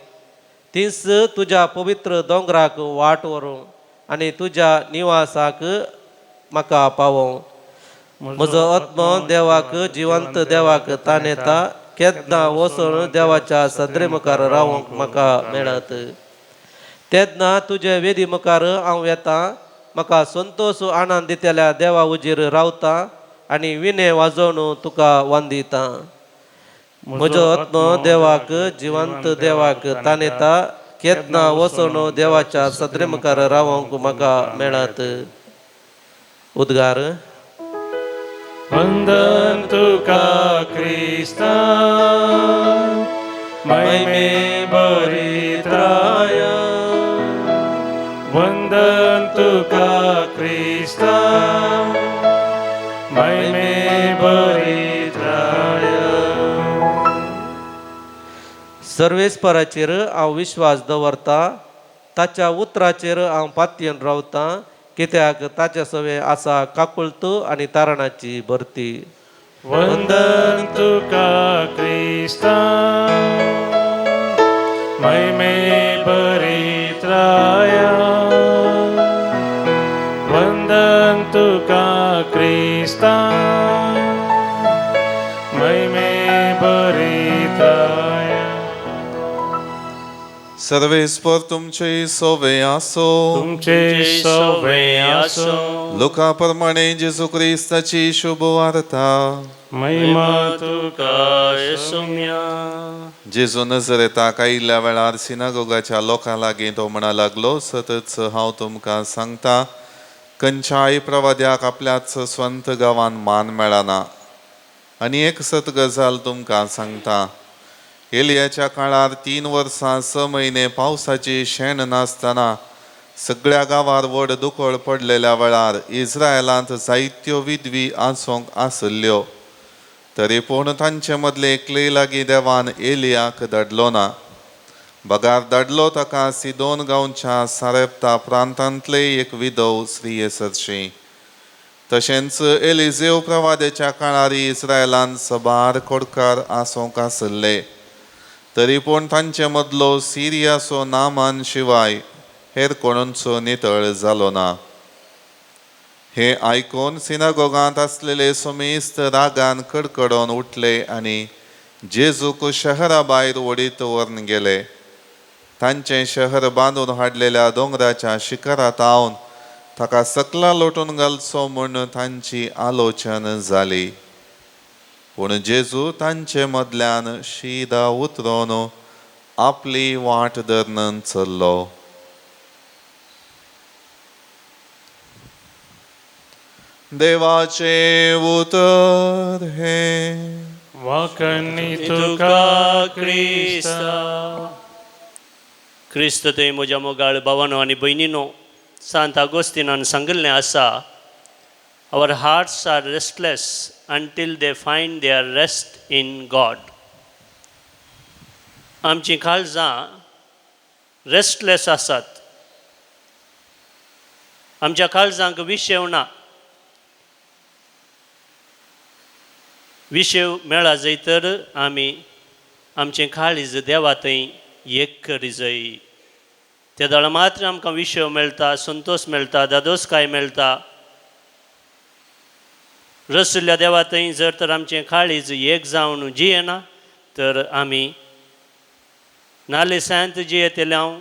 तीस तुज्या पवित्र दोंगराक वाट व्हरूं आनी तुज्या निवासाक म्हाका पावों. म्हजो आत्मो देवाक जिवंत देवाक ताण येता. केदना वचून देवाच्या सदरे मुखार रावोंक म्हाका मेळत. तेदना तुजे वेदी मुखार हांव येता. म्हाका संतोश आनंद दितल्या देवा उजेर रावता आनी विणे वाजोवन तुका वंदिता. म्हजो आत्मो देवाक जिवंत देवाक ताण येता. केदना वचून देवाच्या सदरे मुखार रावोंक म्हाका मेळत. उद्गार. वंदन तुका क्रिस्ता महिमे भरीत राया. वंदन तुका क्रिस्ता महिमे भरीत राया. सर्वेस्पराचेर हांव विश्वास दवरता. ताच्या उतराचेर हांव पातयेन रावता. कित्याक ताचे सवे आसा काकुळत आनी तारणाची भरती. वंदन तुका क्रिस्ता महिमे भरीत राया. वंदन तुका क्रिस्ता महिमे भरीत राया. सर्वेस्पर तुमचे सोवे आसो. तुमचे सवे आसो. लोका प्रमाणे जेजू क्रिस्ताची शुभ वार्ता. महिमा तुका येसुम्या. जेजू नजरेताक आयिल्ल्या वेळार सिनागोगाच्या लोकां लागीं तो म्हणा लागलो, सतत हांव तुमकां सांगता, खंयच्याय प्रवाद्याक आपल्याच स्वंत गांवांत मान मेळना. आनी एक सत गजाल तुमकां सांगता, एलियाच्या काळार 3 वर्सां 6 म्हयने पावसाची शेण नासतना सगळ्या गांवार व्हड दुकोळ पडलेल्या वेळार इस्रायलांत जायत्यो विधवी आसोंक आसल्ल्यो. तरी पूण तांचे मदले एकले लागीं देवान एलियाक धाडलो ना. बगार धाडलो ताका सिदोन गांवच्या सारेप्ता प्रांतांतले एक विधव स्त्रिये सरशी. तशेंच एलिजेव प्रवाद्याच्या काळार इस्रायलांत सबार कोडकार आसोंक आसल्ले. तरी पूण तांचे मदलो सिरियाचो नामान शिवाय हेर कोणूचो नितळ जालो ना. हे आयकून सिनागोगांत आसलेले सोमेस्त रागान कडकडोन उठले आनी जेजूक शहरा भायर ओडीत व्हरून गेले. तांचें शहर बांदून हाडलेल्या दोंगराच्या शिखरांत आवन ताका सकला लोटून घालचो म्हूण तांची आलोचन जाली. पूण जेजू तांचे मदल्यान शिदा उतरोन आपली वाट धरून चल्लो. देवाचे उतर हे. वाकणी तुका क्रिस्ता. क्रिस्त थंय म्हज्या मोगाळ भावानो आनी भयणीनो, सांत आगोस्तिनान सांगिल्लें आसा, our hearts are restless until they find their rest in God. आमची काळजां रेस्टलेस आसात. आमच्या काळजांक विशेव ना. विशेव मेळा जैतर आमी आमचें काळीज देवा थंय एक करिजय. त्या दाळा मात्र आमकां विशेव मेळटा, संतोष मेळटा, दादोसकाय मेळटा. रसल्या देवा थंय जर तर आमचें काळीज एक जावन जियेना तर आमी नालेसांत जियेतल्याव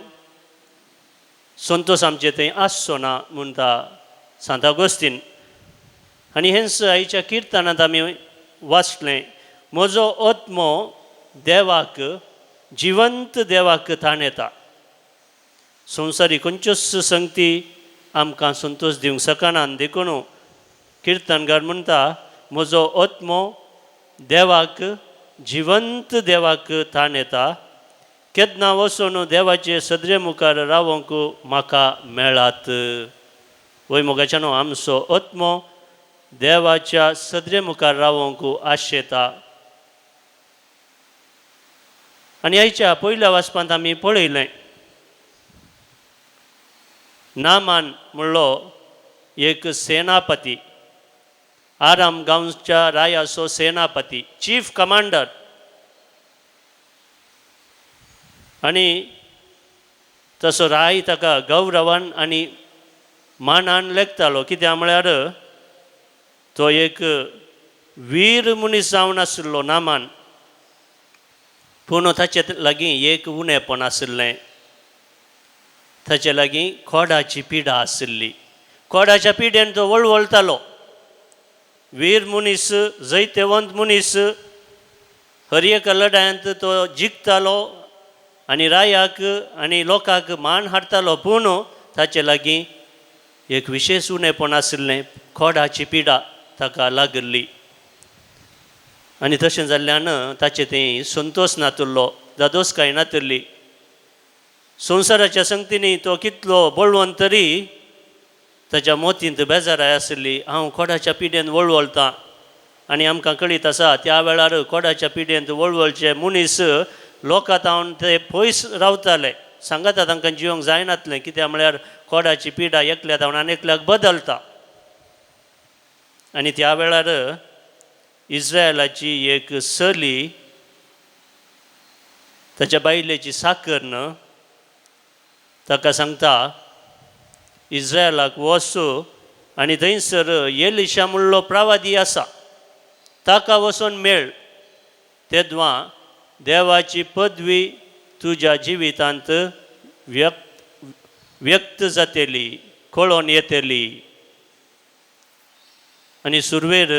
संतोष आमचे थंय आसचो ना म्हणटा सांत आगोस्तीन. आनी हेंच आयच्या किर्तनांत आमी वाचलें, म्हजो आत्मो देवाक जिवंत देवाक ताण येता. संवसारीक खंयच्योच संगती आमकां संतोश दिवंक शकना. देखून किर्तनकार म्हणटा, म्हजो आत्मो देवाक जिवंत देवाक ताण येता. केदना वचून देवाचे सदरे मुखार रावंक म्हाका मेळात. वय मोगाच्यानो आमचो आत्मो देवाच्या सदरे मुखार रावंक आशेता. आनी आयच्या पयल्या वाचपांत आमी पळयलें नामान म्हणलो एक सेनापती, आराम गांवच्या रायाचो सेनापती, चीफ कमांडर. आनी तसो राय ताका गौरवान आनी मानान लेखतालो. कित्याक म्हळ्यार तो एक वीर मनीस जावन आशिल्लो नामान, पूण ताचे लागीं एक उणेपण आशिल्लें. ताचे लागीं खोडाची पिडा आशिल्ली. खोडाच्या पिडेन तो वळवळतालो. वीर मनीस, जैतवंत मनीस, हर एका लढायांत तो जिखतालो आनी रायाक आनी लोकांक मान हाडटालो. पूण ताचे लागीं एक विशेश उणेपण आशिल्लें, खोडाची पिडा ताका लागली. आनी तशें जाल्ल्यान ताचे थंय संतोश नातुरलो, दादोसकाय नातुरली. संवसाराच्या संगतीनी तो कितलो बळवंत तरी ताच्या मोतींत बेजाराय आशिल्ली. हांव खोडाच्या पिडेन वळवळतां आनी आमकां कळीत आसा त्या वेळार खोडाच्या पिडेंत वळवळचे मनीस लोकां तावन ते पयस रावताले. सांगाता तांकां जिवंक जायनातलें. कित्याक म्हळ्यार खोडाची पिडा एकल्या तावन आनी एकल्याक बदलता. आनी त्या वेळार इस्रायलाची एक चली ताच्या बायलेची साकरन ताका सांगता इस्रायलाक वच आनी थंयसर एलिशा म्हणलो प्रवादी आसा, ताका वचोन मेळ. तेदवा देवाची पदवी तुज्या जिवितांत व्यक्त जातली, कळोन येतली. आनी सुरवेर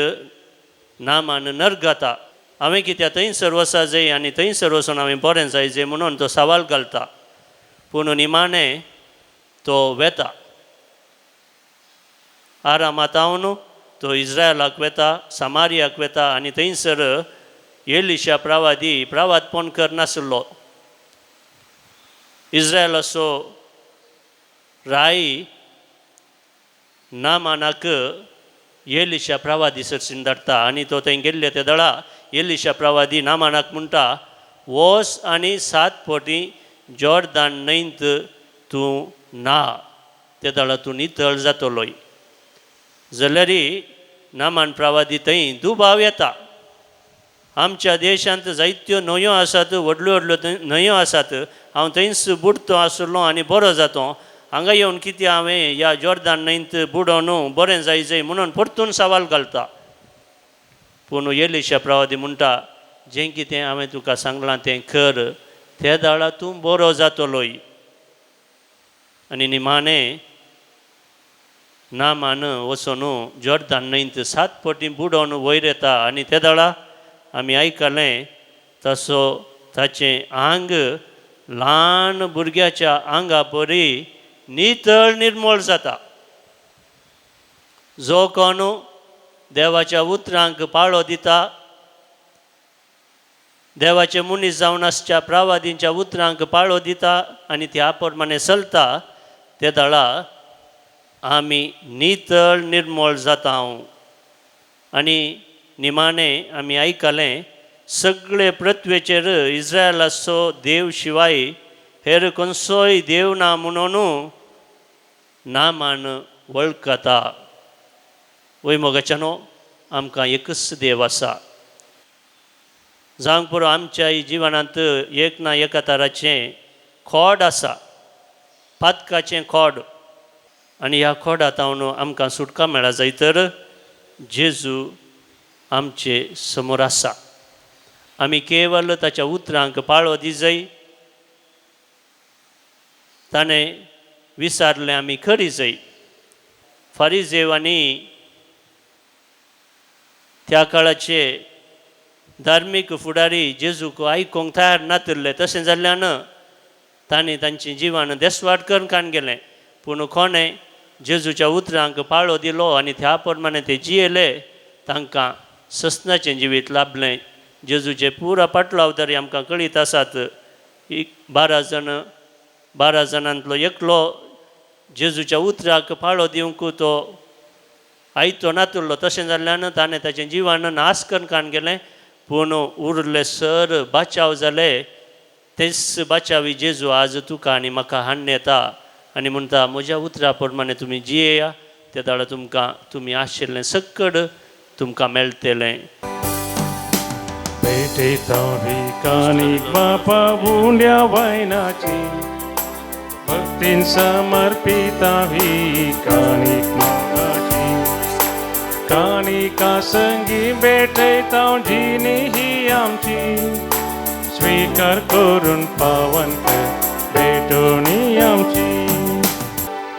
नामान नरगाता, हांवें कित्याक थंयसर वचा जाय आनी थंयसर वचून हांवें बरें जायचें म्हणून तो सवाल घालता. पूण निमाणें तो वेता. आरामातावन तो इस्रायलाक वेता, सामारियाक वेता आनी थंयसर एलिशा प्रवादी प्रवादपण करनासलो. इस्रायलाचो राय नामानाक एलिशा प्रवादी सरसीन धाडटा आनी तो थंय गेल्ले ते दळा एलिशा प्रवादी नामानाक म्हणटा, वच आनी 7 फावटी जॉर्दान न्हंयत तूं ना, ते दळा तूं नितळ जातलोय. जाल्यार नामान प्रवादी थंय दुबाव येता. आमच्या देशांत जायत्यो न्हंयो आसात, व्हडल्यो व्हडल्यो न्हंयो आसात. हांव थंयच बुडतो आसलो आनी बरो जातो. हांगा येवन कितें हांवें ह्या जॉर्दान न्हंयत बुडोवन बरें जाय म्हणून परतून सवाल घालता. पूण एलिशा प्रवादी म्हणटा, जें कितें हांवें तुका सांगलां तें कर, त्या दाळा तूं बरो जातलोय. आनी निमाणें नामान वचून जॉर्दान न्हंयत 7 फावटी बुडोवन वयर येता. आनी त्या दाळा आमी आयकलें तसो ताचें आंग ल्हान भुरग्याच्या आंगा परी नितळ निर्मळ जाता. जो कोण देवाच्या उतरांक पाळो दिता, देवाचे मनीस जावन आसच्या प्रवादींच्या उतरांक पाळो दिता आनी त्या प्रमाणे चलता, ते दाळा आमी नितळ निर्मळ जाता. आनी निमाणें आमी आयकलें सगळे पृथ्वेचेर इस्रायलाचो देव शिवाय हेर खंयचोय देव ना म्हणून नामान वळखता. वय मोगाच्यानो आमकां एकच देव आसा. जावंक पुरो आमच्या जिवनांत एक ना एका तराचें खोड आसा, पातकाचें खोड. आनी ह्या खोडांत आमकां सुटका मेळा जाय तर जेजू आमचे समोर आसा. आमी केवल ताच्या उतरांक पाळो दी जाय. ताणें विचारलें आमी खरी जाय. फारिजेव आनी त्या काळाचे धार्मीक फुडारी जेजूक आयकूंक तयार नाशिल्ले. तशें जाल्ल्यान तांणी तांचें जिवन देसवाट करून काण गेलें. पूण कोणें जेजूच्या उतरांक पाळो दिलो आनी त्या प्रमाणे ते जियेले, तांकां सस्नाचें जिवीत लाभलें. जेजूचे पुरा पाटलाव तरी आमकां कळीत आसात. 12 जाणांतलो एकलो जेजूच्या उतराक फाळो दिवंक तो आयतो नातुरलो. तशें जाल्ल्यान ताणें ताचें जिवान नास करून काण गेलें. पूण उरले सर बाचाव जाले. तेच बाचावी जेजू आज तुका आनी म्हाका हाडून येता आनी म्हणटा म्हज्या उतरा प्रमाणे तुमी जियेया. त्या दाडा तुमी आशिल्लें सकड तुमकां मेळटलें. भेटयता ही काणीक बापा बुंड्या वायनाची, भक्तीन समर्पिता ही काणीक मोगाची. काणिका संगी भेटयता जिणी ही आमची, स्वीकार करून पावन कर भेटोनी आमची.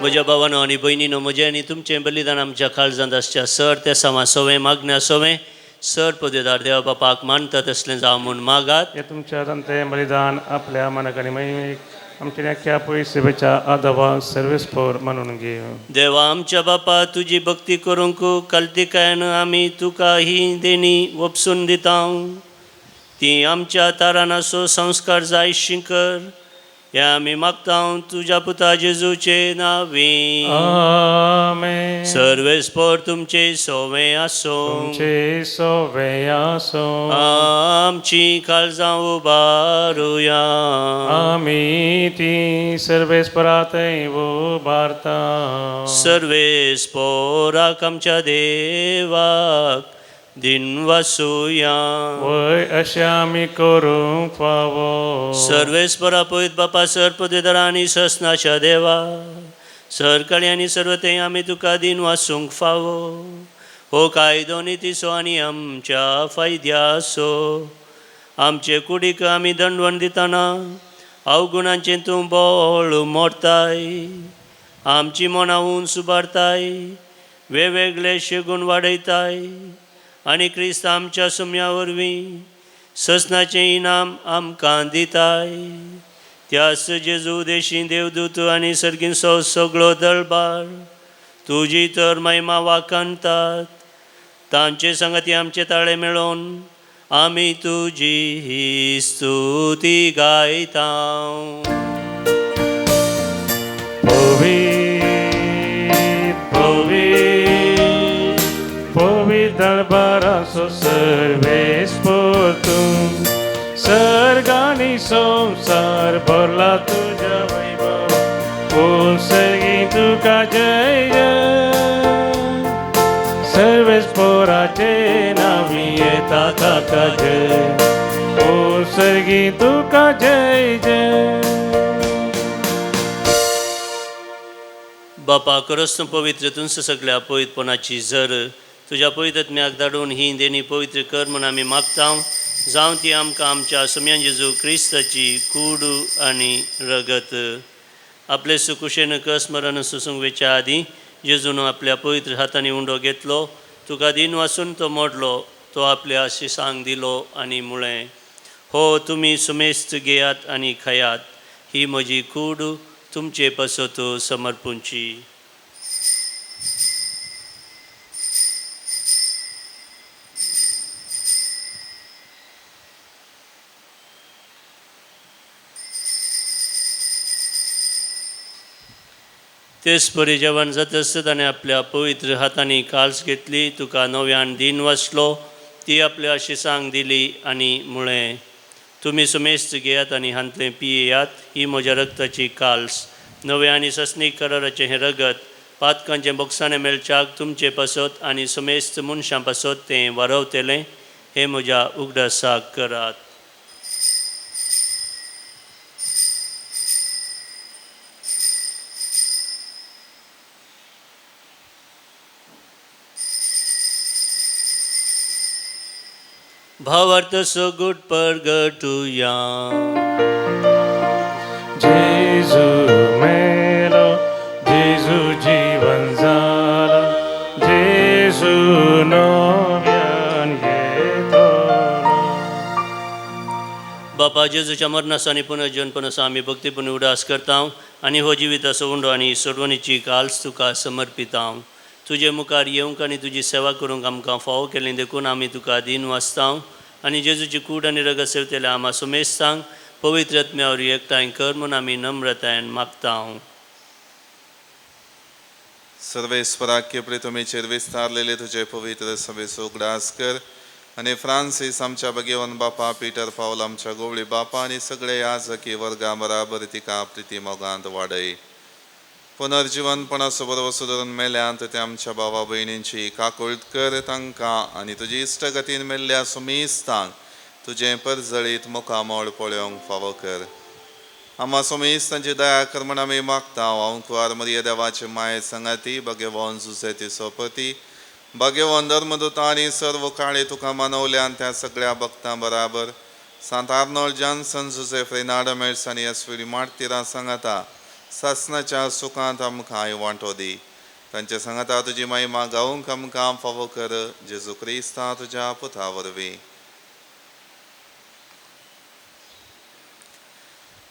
म्हज्या भावानो आनी भयणीनो, म्हजें आनी तुमचें बलिदान आमच्या काळजांत आसच्या. सर ते सामा सोवें मागण्या सोवें सर पदवेदार देवा बापाक मानता तसलें जावं म्हूण मागात. हे तुमच्या ते बलिदान आपल्या मनाक आनी महिमेक आमच्या अख्ख्या पळय सेवेच्या आदावा सर्वेस्पोर म्हणून घेव. देवा आमच्या बापा, तुजी भक्ती करूंक कल्तिकायन आमी तुका ही देणी वपसून दिता. ती आमच्या तारान असो संस्कार जायशीं कर. हे आमी मागता तुज्या पुता जेजूचे नांवी. आमेन. सर्वेस्पोर तुमचे सोवें आसो. तुमचे सोवे आसो. आमची काळजां उबारुया. आमी ती सर्वेस्परातय उबारता. सर्वेस्पोराक आमच्या देवाक दिनवासुया. वय अशें आमी करूंक फावो. सर्वेस्परा पळयत बापा, सर पदवेदार आनी ससनाच्या देवा, सर काळी आनी सर्वते आमी तुका दिन वासूंक फावो. हो कायदो नितीसो आनी आमच्या फायद्यासो. आमचे कुडीक आमी दंडवण दितना अवगुणांचें तूं बोळ मोडताय. आमची मनां उंच सुबारताय, वेगवेगळे शेगूण वाडयताय. आनी क्रिस्त आमच्या सुम्या वरवीं ससनाचें इनाम आमकां दिताय. त्यास जेजू देशी देवदूत आनी सर्गीन सगळो दळबार तुजी तर महिमा वाकणतात. तांचे संगती आमचे ताळे मेळोवन आमी तुजी ही स्तुती गायता. पवित्र दरबाराचो सर्वेस्पोर तूं. सर्गानी संसार भरला तुज्या वैभव. पूण सर्गी तुका जय जय. सर्वेस्पोराचे नांवी येता ताका जय. पूण सर्गी तुका जय जय. बापा, खरोच तूं पवित्र, तुंच सगळ्या पवित्रपणाची झर तुज्या पवित्रत्म्याक धाडून ही देणी पवित्र कर म्हूण आमी मागता. जावं ती आमकां आमच्या सुम्यान जेजू क्रिस्ताची कूड आनी रगत. आपले सुकुशेन कसमरण सुसूंक वेच्या आदीं जेजून आपल्या पवित्र हातांनी उंडो घेतलो. तुका दिन वासून तो मोडलो. तो आपल्या शिसांक दिलो आनी म्हळें, हो तुमी सुमेस्त घेयात आनी खायात. ही म्हजी कूड तुमचे पसत समर्पूंची. तेच परी जेवण जात आसत आनी आपल्या पवित्र हातांनी काल्स घेतली. तुका नव्यान दिन वाचलो. ती आपल्या शिसांक दिली आनी म्हळें, तुमी सुमेस्त घेयात आनी हांतलें पियेयात. ही म्हज्या रक्ताची काल्स, नवे आनी सस्नीक कराराचें हें रगत. पातकांचें बोगसाणें मेळच्याक तुमचे पासत आनी सुमेस्त मनशां पासत तें वारवतलें. हें म्हज्या उगडासाक करात. भावार्थ सोगूट परगटुया. जेजू मेलो, जेजू जीवन जालो, जेजू नव्यान येतलो. बापा, जेजूच्या मरणाचो आनी पुनर्जन्मपणाचो आमी भक्तीपूर्ण उडास करता आनी हो जिविताचो उंडो आनी सोडवणीची काल्स तुका समर्पिता. तुजे मुखार येवंक आनी तुजी सेवा करूंक आमकां फावो केलें देखून आमी तुका दिन वाचता. आनी जेजूची कूड आनी रगत सेवतले आमा सुमेस्तांक पवित्र आत्म्यावर एकठांय कर म्हणून आम्ही नम्रतायेन मागता. सर्वेस्पराक्य प्रितुमेचेर विस्तारलेले तुझे पवित्र सभेचो उगडास कर आणि फ्रांसीस आमच्या भगीवन बापा, पीटर पावल आमच्या गोवळी बापा आणि सगळे याजकी वर्गा बराबर तिका प्रिती मोगांत वाडय. पुनर्जीवनपणासो बरोबर सुदारून मेल्यांत ते आमच्या भावा भयणींची काकुळट कर तांकां आणि तुजी इश्टगतीन मेल्ल्या सुमेस्तांक तुजें परजळीत मुखामोळ पळोवंक फावो कर. आम्हा सुमेस्तांची दया कर म्हण आमी मागता. हांव कुंवार मरिया देवाचे माये संगाती भगवान जुसेती सोपती भगवान धर्मदूता आणि सर्व काळे तुका मानवल्यान त्या सगळ्या भक्तां बराबर सांत आर्नोल्ड जॉन्सन, जोसेफ रेनार्डो मेर्स आणि एसविडी मार्तिरां सांगाता सासनाच्या सुखांत आमकां वांटो दी. तांचे सांगाता तुजी महिमा गावूंक आमकां फावो कर. जेजू क्रिस्ता तुज्या पुता वरवीं.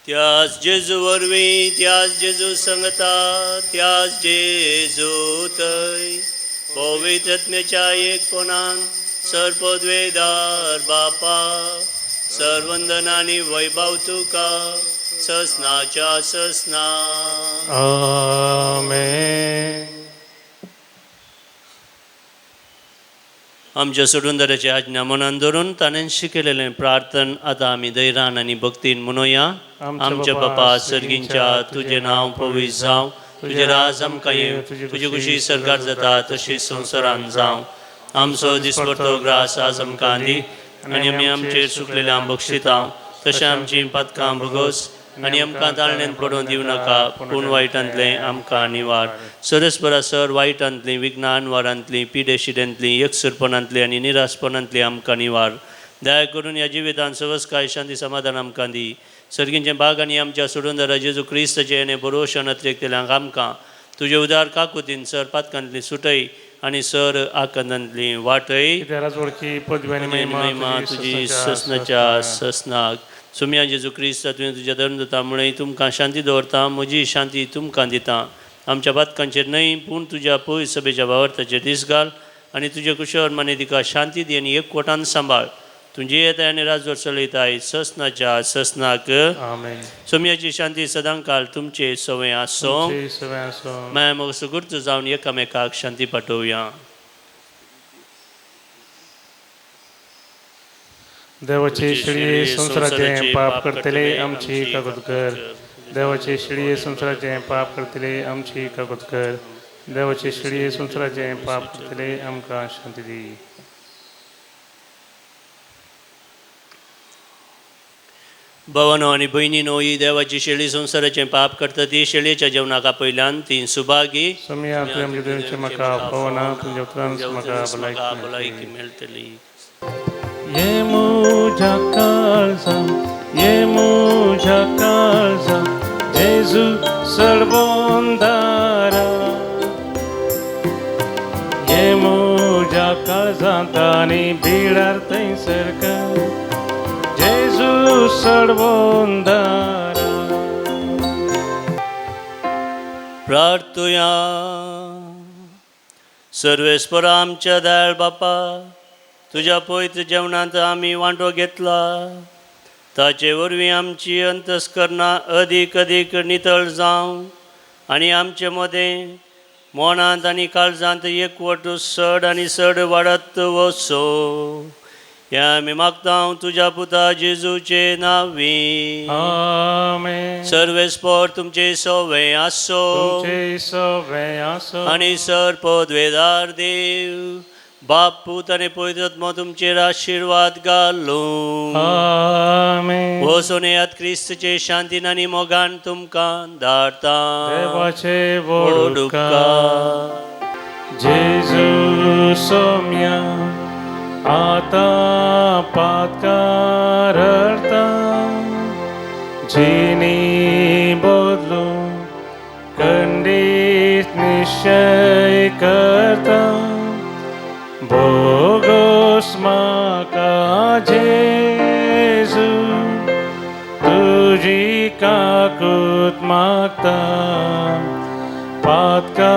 त्याच जेजू वरवीं, त्याच जेजू संगता, त्याच जेजू थंय पवित्र आत्म्याच्या एकपणान सर्वोद्वेदार बापा सर्वंदन आणि वैभव तुका ससनाच्या ससना. आमेन. आमच्या सोडूनदाराची आज्ञा मनान धरून ताणें शिकयलेलें प्रार्थन आतां आमी धैर्यान आनी भक्तीन म्हणुया. आमच्या बापा सर्गींच्या तुजें नांव पवित्र जावं, तुजें राज आमकां येवं, तुजी खुशी सरकार जाता तशी संवसारान जावं. आमचो दिसपडटो ग्रास आज आमकां दी आनी आमी आमचेर चुकलेल्यांक बक्षिता तशें आमची पातकां भोगोस आनी आमकां ताळणेन पडोवन दिवं नाका पूण वायटांतलें आमकां निवार. सरस्परासर वायटांतलीं, विघ्नान वारांतलीं, पिडेशिडेंतलीं, एकसरपणांतलीं आनी निराशपणांतलीं आमकां निवार. दया करून ह्या जिवितांत सवस्काय शांती समाधान आमकां दी. सर्गींचे भाग आनी आमच्या सोडूनदारा जेजू क्रिस्ताचे येणे बरोवशें नत्रेकतेल्यांक आमकां तुजे उदार काकुतीन सर पातकांतली सुटय आनी सर आकंदांतली वाटय. राजवडची पदवी आणि महिमा तुजी ससनाच्या ससनाक. सुम्या जेजू क्रिस्ता तुवें तुज्या धर्मदूता मुळे तुमकां शांती दवरता. म्हजी शांती तुमकां दिता. आमच्या पातकांचेर न्हय पूण तुज्या पवित्र सभेच्या वावरताचेर दीस घाल आनी तुजे कुशवर माने तिका शांती दी आनी एकवटान सांबाळ. तुजी येताय आनी राजवट चलयताय ससनाच्या ससनाक. आमेन. सोम्याची शांती सदांकाळ तुमचे सवय आसो. माया मोग सुगुर्त जावन एकामेकाक शांती पाठोवया. देवाचे शिळये संसाराचे पाप करतले आमची कागद कर. देवाचे शिळये संसाराचे पाप करतले आमची कागद कर. देवाचे शिळये संसाराचे पाप करतले आमकां शांती दी. भावानो आनी भयणीनो, ही देवाची शेळी संसाराचें पाप करता ती शेळयेच्या जेवणाका पयल्यान ती सुभागी. सम्या तुवें आमच्या देवाचे म्हाका पवना तुमच्या उतरांत म्हाका भलायकी मेळटली. ये मुझा काळजा, ये मुझा काळजा, जेजू सर्वोंदारा. ये मुझा काळजांत आनी बिडार थंयसर जेजू सर्वोंदारा. प्रार्थुया. सर्वेस्परा आमच्या दयाळ बापा, तुज्या पवित्र जेवणांत आमी वांटो घेतला ताचे वरवीं आमची अंतस्करणां अदीक अदीक नितळ जावं आनी आमचे मदें मनांत आनी काळजांत एकवट सड आनी सड वाडत वचो. हें आमी मागता तुज्या पुता जेजूचे नांवी. आमेन. सर्वेस्पर तुमचे सवय आसो तुमचे सवय आसो आनी सर्वोद्वेदार देव बाप, पूत आनी पवित्र आत्मा तुमचेर आशिर्वाद घालूं. आमेन. वसोनेयात क्रिस्तचे शांतीन आनी मोगान तुमकां धाडटा. देवाचे वोडुका. जेजू सोम्या आता पातकार रडता, जिनी बदलू खंडीत निश्चय करता. बोगोस म्हाका जेजू तुजी काकूत मागता. पातका